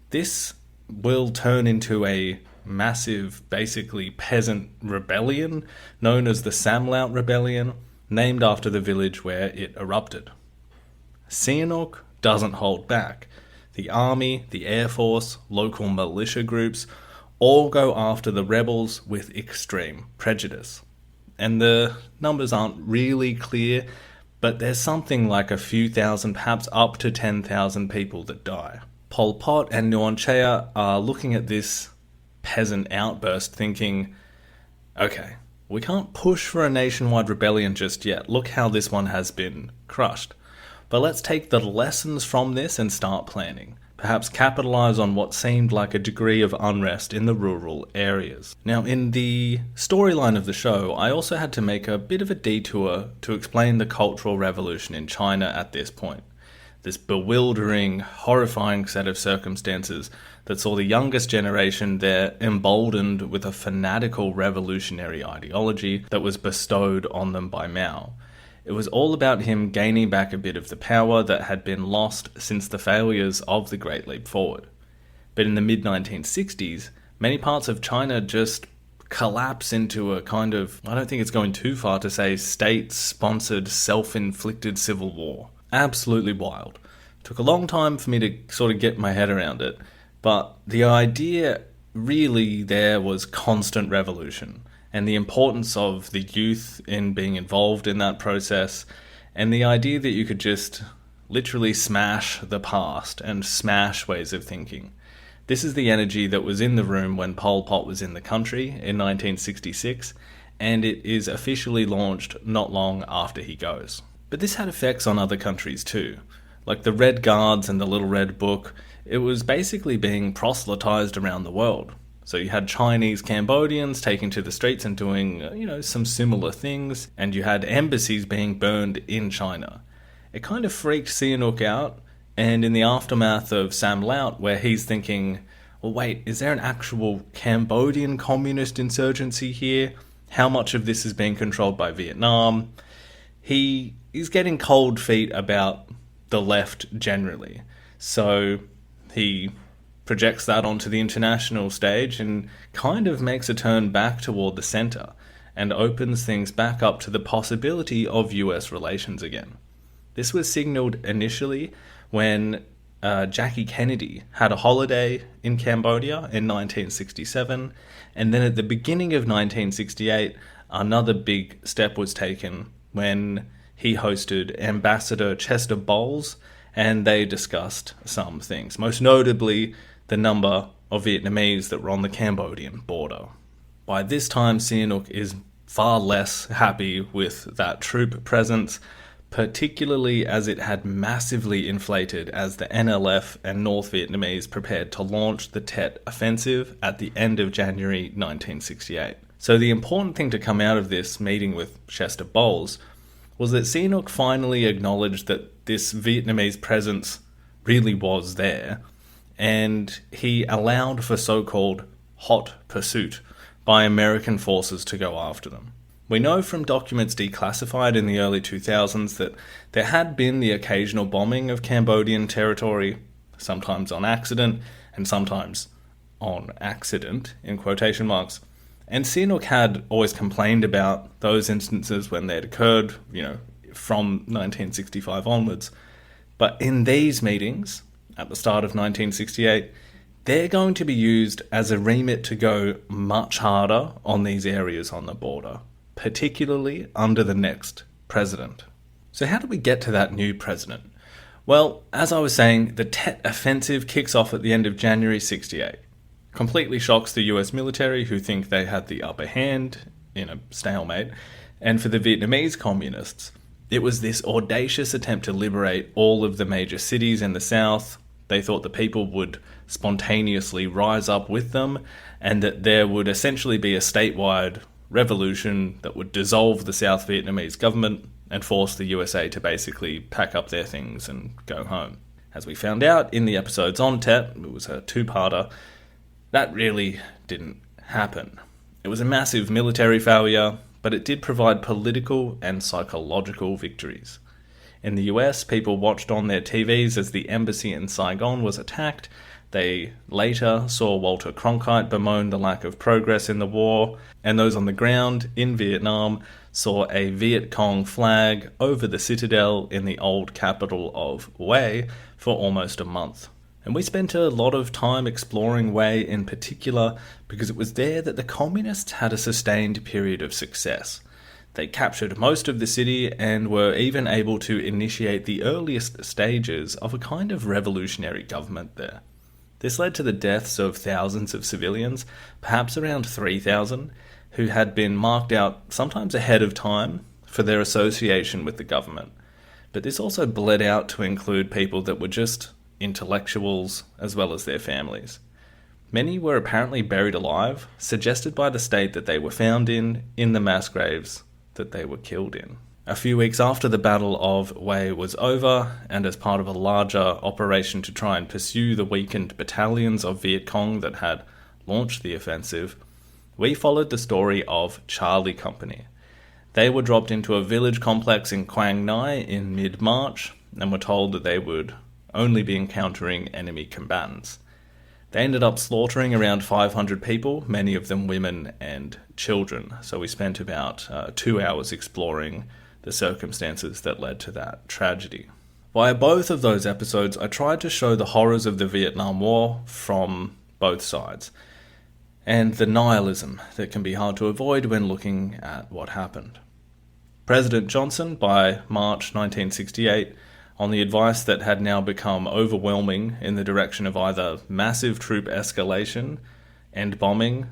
[SPEAKER 2] This will turn into a massive, basically peasant rebellion known as the Saml Rebellion, named after the village where it erupted. Sihanouk doesn't hold back. The army, the air force, local militia groups all go after the rebels with extreme prejudice. And the numbers aren't really clear, but there's something like a few thousand, perhaps up to 10,000 people that die. Pol Pot and Nuon Chea are looking at this peasant outburst thinking, okay, we can't push for a nationwide rebellion just yet. Look how this one has been crushed. But let's take the lessons from this and start planning. Perhaps capitalise on what seemed like a degree of unrest in the rural areas. Now, in the storyline of the show, I also had to make a bit of a detour to explain the Cultural Revolution in China at this point. This bewildering, horrifying set of circumstances that saw the youngest generation there emboldened with a fanatical revolutionary ideology that was bestowed on them by Mao. It was all about him gaining back a bit of the power that had been lost since the failures of the Great Leap Forward. But in the mid-1960s, many parts of China just collapse into a kind of, I don't think it's going too far to say, state-sponsored, self-inflicted civil war. Absolutely wild. Took a long time for me to sort of get my head around it, but the idea really there was constant revolution, and the importance of the youth in being involved in that process, and the idea that you could just literally smash the past and smash ways of thinking. This is the energy that was in the room when Pol Pot was in the country in 1966, and it is officially launched not long after he goes. But this had effects on other countries too. Like the Red Guards and the Little Red Book, it was basically being proselytized around the world. So you had Chinese Cambodians taking to the streets and doing, some similar things, and you had embassies being burned in China. It kind of freaked Sihanouk out, and in the aftermath of saml, where he's thinking, well, wait, is there an actual Cambodian communist insurgency here? How much of this is being controlled by Vietnam? He's getting cold feet about the left generally. So he projects that onto the international stage and kind of makes a turn back toward the centre and opens things back up to the possibility of US relations again. This was signalled initially when Jackie Kennedy had a holiday in Cambodia in 1967, and then at the beginning of 1968, another big step was taken when he hosted Ambassador Chester Bowles, and they discussed some things, most notably the number of Vietnamese that were on the Cambodian border. By this time, Sihanouk is far less happy with that troop presence, particularly as it had massively inflated as the NLF and North Vietnamese prepared to launch the Tet Offensive at the end of January 1968. So the important thing to come out of this meeting with Chester Bowles was that Sihanouk finally acknowledged that this Vietnamese presence really was there, and he allowed for so-called hot pursuit by American forces to go after them. We know from documents declassified in the early 2000s that there had been the occasional bombing of Cambodian territory, sometimes on accident, and sometimes on accident, in quotation marks. And Sihanouk had always complained about those instances when they had occurred, from 1965 onwards. But in these meetings, at the start of 1968, they're going to be used as a remit to go much harder on these areas on the border, particularly under the next president. So how do we get to that new president? Well, as I was saying, the Tet Offensive kicks off at the end of January 68. Completely shocks the US military, who think they had the upper hand in a stalemate, and for the Vietnamese communists, it was this audacious attempt to liberate all of the major cities in the south, They thought the people would spontaneously rise up with them, and that there would essentially be a statewide revolution that would dissolve the South Vietnamese government and force the USA to basically pack up their things and go home. As we found out in the episodes on Tet, it was a two-parter, that really didn't happen. It was a massive military failure, but it did provide political and psychological victories. In the US, people watched on their TVs as the embassy in Saigon was attacked. They later saw Walter Cronkite bemoan the lack of progress in the war, and those on the ground in Vietnam saw a Viet Cong flag over the citadel in the old capital of Hue for almost a month. And we spent a lot of time exploring Hue in particular because it was there that the communists had a sustained period of success. They captured most of the city and were even able to initiate the earliest stages of a kind of revolutionary government there. This led to the deaths of thousands of civilians, perhaps around 3,000, who had been marked out sometimes ahead of time for their association with the government. But this also bled out to include people that were just intellectuals as well as their families. Many were apparently buried alive, suggested by the state that they were found in the mass graves that they were killed in. A few weeks after the Battle of Hue was over, and as part of a larger operation to try and pursue the weakened battalions of Viet Cong that had launched the offensive, we followed the story of Charlie Company. They were dropped into a village complex in Quang Ngai in mid-March, and were told that they would only be encountering enemy combatants. They ended up slaughtering around 500 people, many of them women and children. So we spent about 2 hours exploring the circumstances that led to that tragedy. Via both of those episodes, I tried to show the horrors of the Vietnam War from both sides, and the nihilism that can be hard to avoid when looking at what happened. President Johnson, by March 1968, on the advice that had now become overwhelming in the direction of either massive troop escalation, end bombing,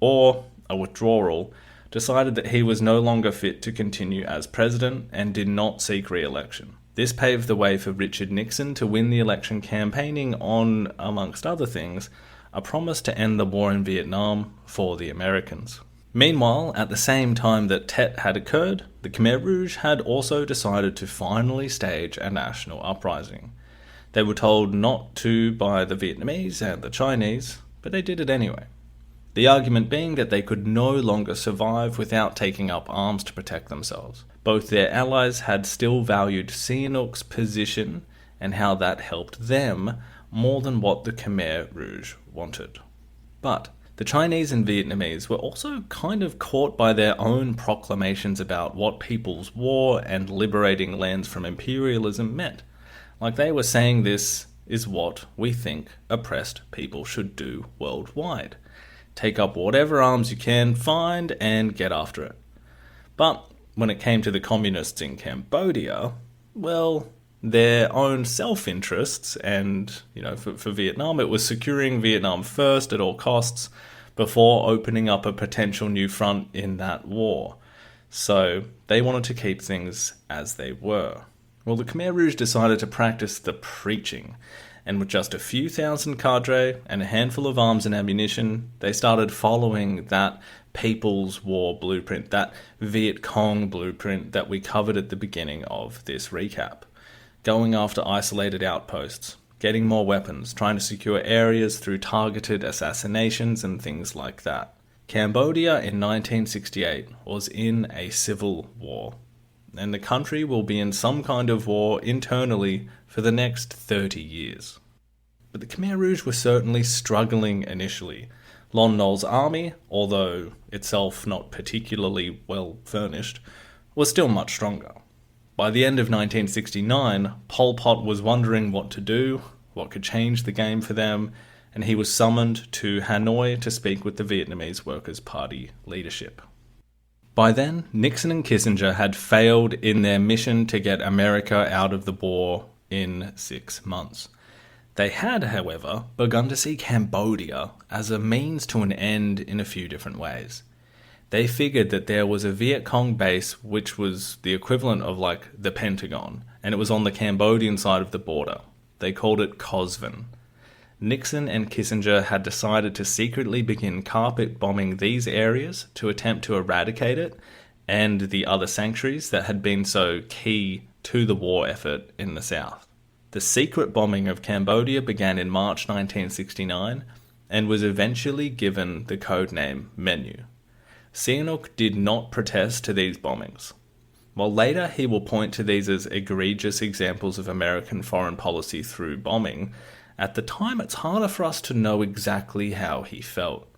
[SPEAKER 2] or a withdrawal, decided that he was no longer fit to continue as president and did not seek re-election. This paved the way for Richard Nixon to win the election, campaigning on, amongst other things, a promise to end the war in Vietnam for the Americans. Meanwhile, at the same time that Tet had occurred, the Khmer Rouge had also decided to finally stage a national uprising. They were told not to by the Vietnamese and the Chinese, but they did it anyway. The argument being that they could no longer survive without taking up arms to protect themselves. Both their allies had still valued Sihanouk's position and how that helped them more than what the Khmer Rouge wanted. But the Chinese and Vietnamese were also kind of caught by their own proclamations about what People's War and liberating lands from imperialism meant. Like they were saying, this is what we think oppressed people should do worldwide. Take up whatever arms you can find and get after it. But when it came to the communists in Cambodia, well, their own self-interests, and, for Vietnam, it was securing Vietnam first at all costs before opening up a potential new front in that war. So they wanted to keep things as they were. Well, the Khmer Rouge decided to practice the preaching, and with just a few thousand cadre and a handful of arms and ammunition, they started following that People's War blueprint, that Viet Cong blueprint that we covered at the beginning of this recap. Going after isolated outposts, getting more weapons, trying to secure areas through targeted assassinations and things like that. Cambodia in 1968 was in a civil war, and the country will be in some kind of war internally for the next 30 years. But the Khmer Rouge were certainly struggling initially. Lon Nol's army, although itself not particularly well furnished, was still much stronger. By the end of 1969, Pol Pot was wondering what to do, what could change the game for them, and he was summoned to Hanoi to speak with the Vietnamese Workers' Party leadership. By then, Nixon and Kissinger had failed in their mission to get America out of the war in 6 months. They had, however, begun to see Cambodia as a means to an end in a few different ways. They figured that there was a Viet Cong base which was the equivalent of the Pentagon, and it was on the Cambodian side of the border. They called it COSVN. Nixon and Kissinger had decided to secretly begin carpet bombing these areas to attempt to eradicate it and the other sanctuaries that had been so key to the war effort in the South. The secret bombing of Cambodia began in March 1969 and was eventually given the codename Menu. Sihanouk did not protest to these bombings. While later he will point to these as egregious examples of American foreign policy through bombing, at the time it's harder for us to know exactly how he felt.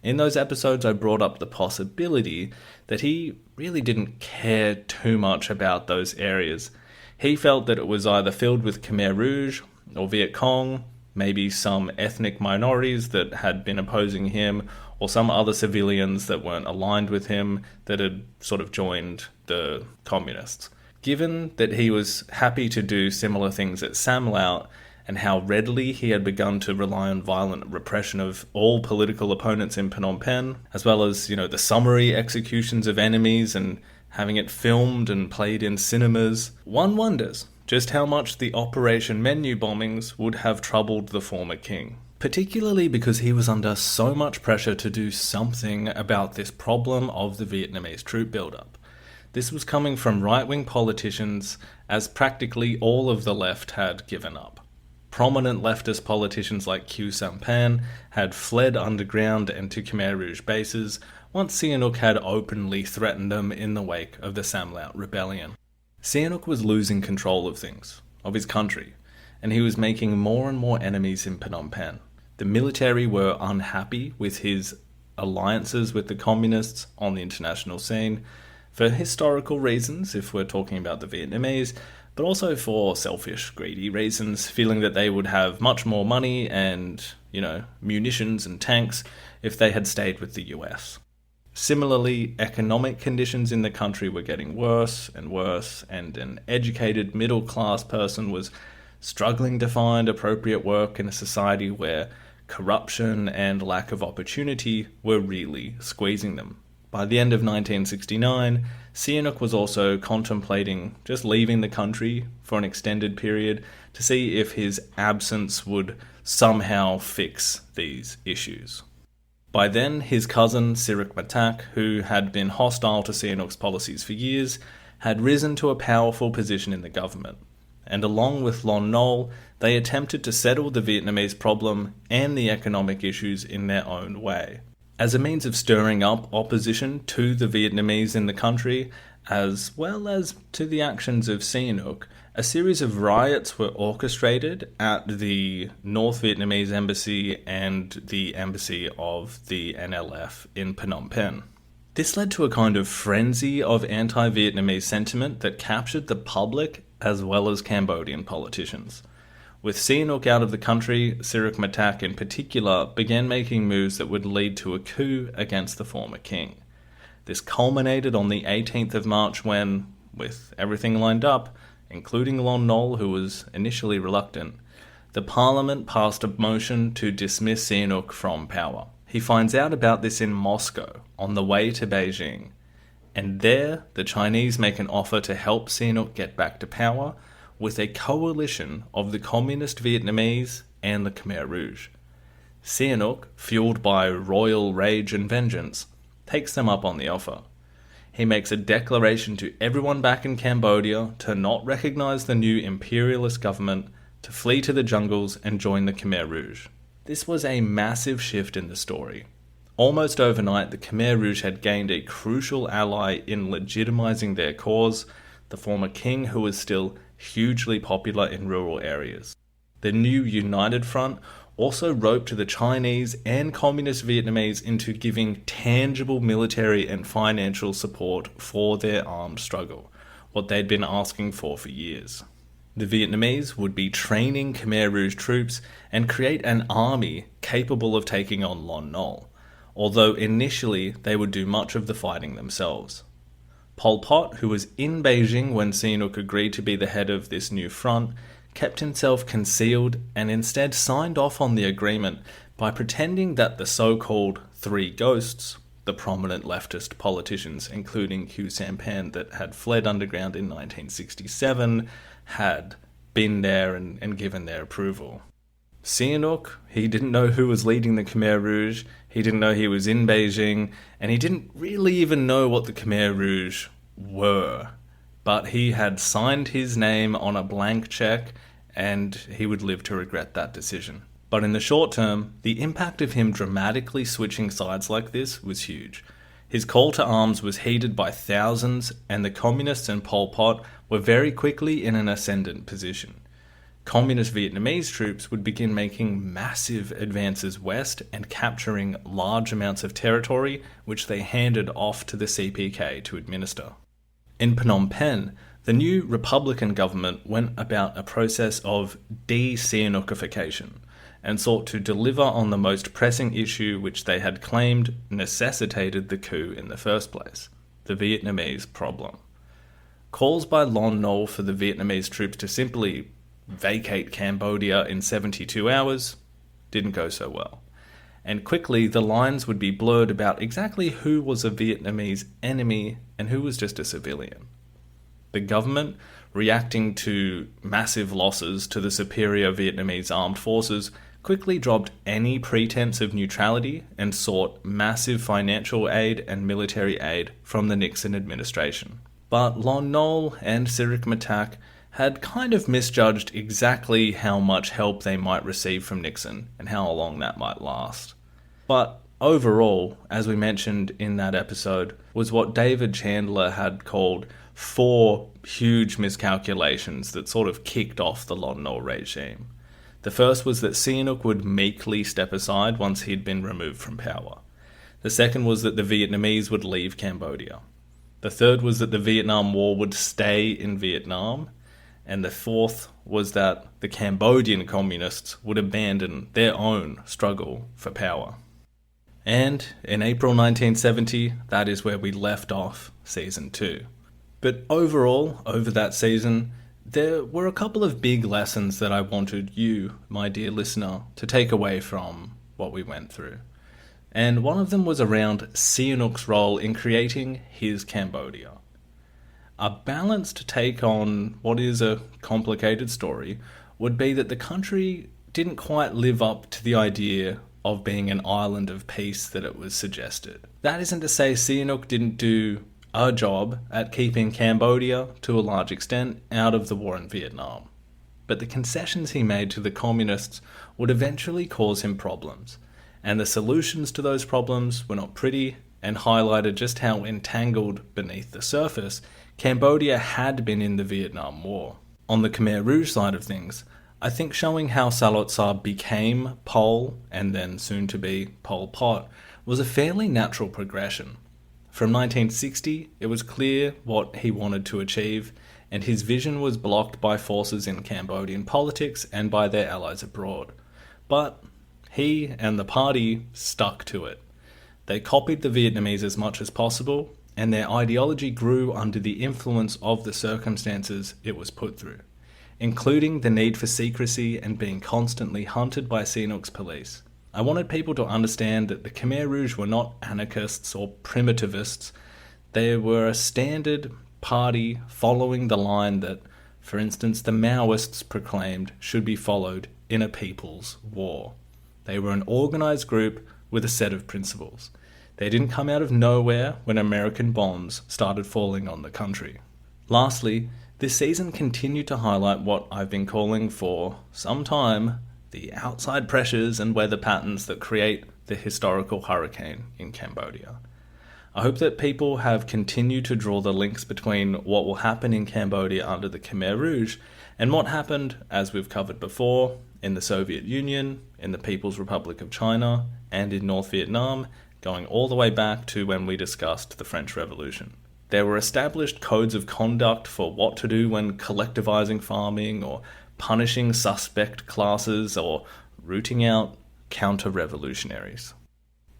[SPEAKER 2] In those episodes I brought up the possibility that he really didn't care too much about those areas. He felt that it was either filled with Khmer Rouge or Viet Cong, maybe some ethnic minorities that had been opposing him, or some other civilians that weren't aligned with him that had sort of joined the communists. Given that he was happy to do similar things at saml, and how readily he had begun to rely on violent repression of all political opponents in Phnom Penh, as well as, the summary executions of enemies and having it filmed and played in cinemas, one wonders just how much the Operation Menu bombings would have troubled the former king. Particularly because he was under so much pressure to do something about this problem of the Vietnamese troop buildup. This was coming from right-wing politicians, as practically all of the left had given up. Prominent leftist politicians like Khieu Samphan had fled underground and to Khmer Rouge bases once Sihanouk had openly threatened them in the wake of the Saml rebellion. Sihanouk was losing control of things, of his country, and he was making more and more enemies in Phnom Penh. The military were unhappy with his alliances with the communists on the international scene, for historical reasons, if we're talking about the Vietnamese, but also for selfish, greedy reasons, feeling that they would have much more money and, munitions and tanks if they had stayed with the US. Similarly, economic conditions in the country were getting worse, and an educated middle-class person was struggling to find appropriate work in a society where corruption and lack of opportunity were really squeezing them. By the end of 1969, Sihanouk was also contemplating just leaving the country for an extended period to see if his absence would somehow fix these issues. By then, his cousin Sirikh Matak, who had been hostile to Sihanouk's policies for years, had risen to a powerful position in the government, and along with Lon Nol, they attempted to settle the Vietnamese problem and the economic issues in their own way. As a means of stirring up opposition to the Vietnamese in the country, as well as to the actions of Sihanouk, a series of riots were orchestrated at the North Vietnamese embassy and the embassy of the NLF in Phnom Penh. This led to a kind of frenzy of anti-Vietnamese sentiment that captured the public as well as Cambodian politicians. With Sihanouk out of the country, Sirikh Matak in particular began making moves that would lead to a coup against the former king. This culminated on the 18th of March when, with everything lined up, including Lon Nol, who was initially reluctant, the parliament passed a motion to dismiss Sihanouk from power. He finds out about this in Moscow, on the way to Beijing, and there the Chinese make an offer to help Sihanouk get back to power, with a coalition of the Communist Vietnamese and the Khmer Rouge. Sihanouk, fueled by royal rage and vengeance, takes them up on the offer. He makes a declaration to everyone back in Cambodia to not recognize the new imperialist government, to flee to the jungles and join the Khmer Rouge. This was a massive shift in the story. Almost overnight, the Khmer Rouge had gained a crucial ally in legitimizing their cause, the former king who was still hugely popular in rural areas. The new United Front also roped the Chinese and Communist Vietnamese into giving tangible military and financial support for their armed struggle, what they'd been asking for years. The Vietnamese would be training Khmer Rouge troops and create an army capable of taking on Lon Nol, although initially they would do much of the fighting themselves. Pol Pot, who was in Beijing when Sihanouk agreed to be the head of this new front, kept himself concealed and instead signed off on the agreement by pretending that the so-called Three Ghosts, the prominent leftist politicians including Khieu Samphan that had fled underground in 1967, had been there and given their approval. Sihanouk, he didn't know who was leading the Khmer Rouge, he didn't know he was in Beijing, and he didn't really even know what the Khmer Rouge were. But he had signed his name on a blank check, and he would live to regret that decision. But in the short term, the impact of him dramatically switching sides like this was huge. His call to arms was heeded by thousands, and the communists and Pol Pot were very quickly in an ascendant position. Communist Vietnamese troops would begin making massive advances west and capturing large amounts of territory, which they handed off to the CPK to administer. In Phnom Penh, the new Republican government went about a process of de-Sihanoukification and sought to deliver on the most pressing issue which they had claimed necessitated the coup in the first place, the Vietnamese problem. Calls by Lon Nol for the Vietnamese troops to simply vacate Cambodia in 72 hours didn't go so well. And quickly the lines would be blurred about exactly who was a Vietnamese enemy and who was just a civilian. The government, reacting to massive losses to the superior Vietnamese armed forces, quickly dropped any pretense of neutrality and sought massive financial aid and military aid from the Nixon administration. But Lon Nol and Sirik Matak had kind of misjudged exactly how much help they might receive from Nixon and how long that might last. But overall, as we mentioned in that episode, was what David Chandler had called 4 huge miscalculations that sort of kicked off the Lon Nol regime. The first was that Sihanouk would meekly step aside once he'd been removed from power. The second was that the Vietnamese would leave Cambodia. The third was that the Vietnam War would stay in Vietnam. And the fourth was that the Cambodian communists would abandon their own struggle for power. And in April 1970, that is where we left off Season 2. But overall, over that season, there were a couple of big lessons that I wanted you, my dear listener, to take away from what we went through. And one of them was around Sihanouk's role in creating his Cambodia. A balanced take on what is a complicated story would be that the country didn't quite live up to the idea of being an island of peace that it was suggested. That isn't to say Sihanouk didn't do a job at keeping Cambodia, to a large extent, out of the war in Vietnam. But the concessions he made to the communists would eventually cause him problems, and the solutions to those problems were not pretty and highlighted just how entangled beneath the surface Cambodia had been in the Vietnam War. On the Khmer Rouge side of things, I think showing how Salot became Pol, and then soon to be Pol Pot, was a fairly natural progression. From 1960, it was clear what he wanted to achieve, and his vision was blocked by forces in Cambodian politics and by their allies abroad. But he and the party stuck to it. They copied the Vietnamese as much as possible, and their ideology grew under the influence of the circumstances it was put through, including the need for secrecy and being constantly hunted by Sihanouk's police. I wanted people to understand that the Khmer Rouge were not anarchists or primitivists. They were a standard party following the line that, for instance, the Maoists proclaimed should be followed in a people's war. They were an organised group with a set of principles. They didn't come out of nowhere when American bombs started falling on the country. Lastly, this season continued to highlight what I've been calling for some time the outside pressures and weather patterns that create the historical hurricane in Cambodia. I hope that people have continued to draw the links between what will happen in Cambodia under the Khmer Rouge and what happened, as we've covered before, in the Soviet Union, in the People's Republic of China, and in North Vietnam, going all the way back to when we discussed the French Revolution. There were established codes of conduct for what to do when collectivizing farming or punishing suspect classes or rooting out counter-revolutionaries.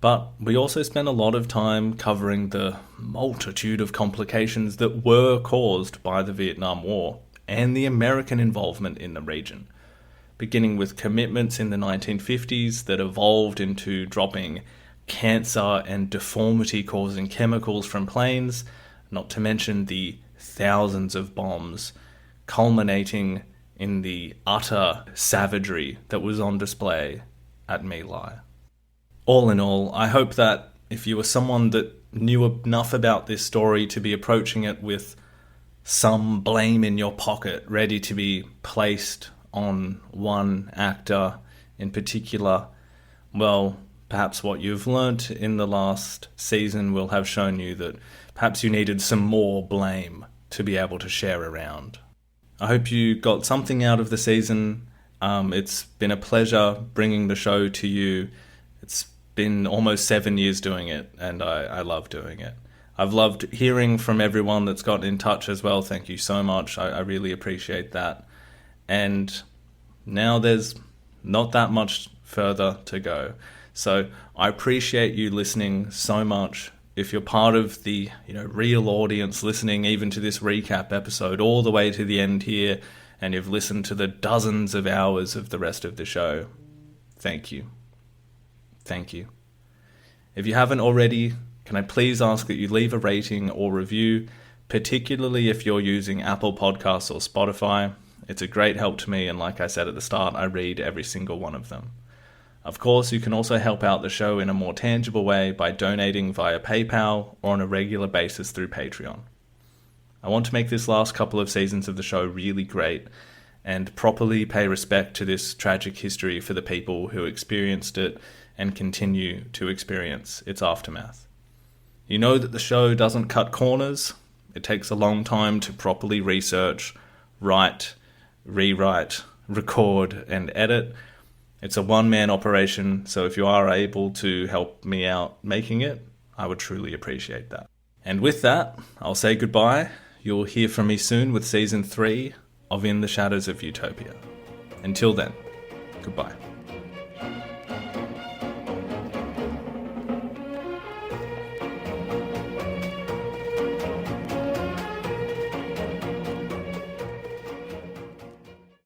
[SPEAKER 2] But we also spent a lot of time covering the multitude of complications that were caused by the Vietnam War and the American involvement in the region, beginning with commitments in the 1950s that evolved into dropping cancer and deformity-causing chemicals from planes, not to mention the thousands of bombs, culminating in the utter savagery that was on display at My Lai. All in all, I hope that if you were someone that knew enough about this story to be approaching it with some blame in your pocket, ready to be placed on one actor in particular, well, perhaps what you've learnt in the last season will have shown you that perhaps you needed some more blame to be able to share around. I hope you got something out of the season. It's been a pleasure bringing the show to you. It's been almost 7 years doing it, and I love doing it. I've loved hearing from everyone that's got in touch as well. Thank you so much. I really appreciate that. And now there's not that much further to go. So I appreciate you listening so much. If you're part of the real audience listening even to this recap episode all the way to the end here, and you've listened to the dozens of hours of the rest of the show, thank you. Thank you. If you haven't already, can I please ask that you leave a rating or review, particularly if you're using Apple Podcasts or Spotify. It's a great help to me, and like I said at the start, I read every single one of them. Of course, you can also help out the show in a more tangible way by donating via PayPal or on a regular basis through Patreon. I want to make this last couple of seasons of the show really great and properly pay respect to this tragic history for the people who experienced it and continue to experience its aftermath. You know that the show doesn't cut corners. It takes a long time to properly research, write, rewrite, record, and edit. It's a one-man operation, so if you are able to help me out making it, I would truly appreciate that. And with that, I'll say goodbye. You'll hear from me soon with Season 3 of In the Shadows of Utopia. Until then, goodbye.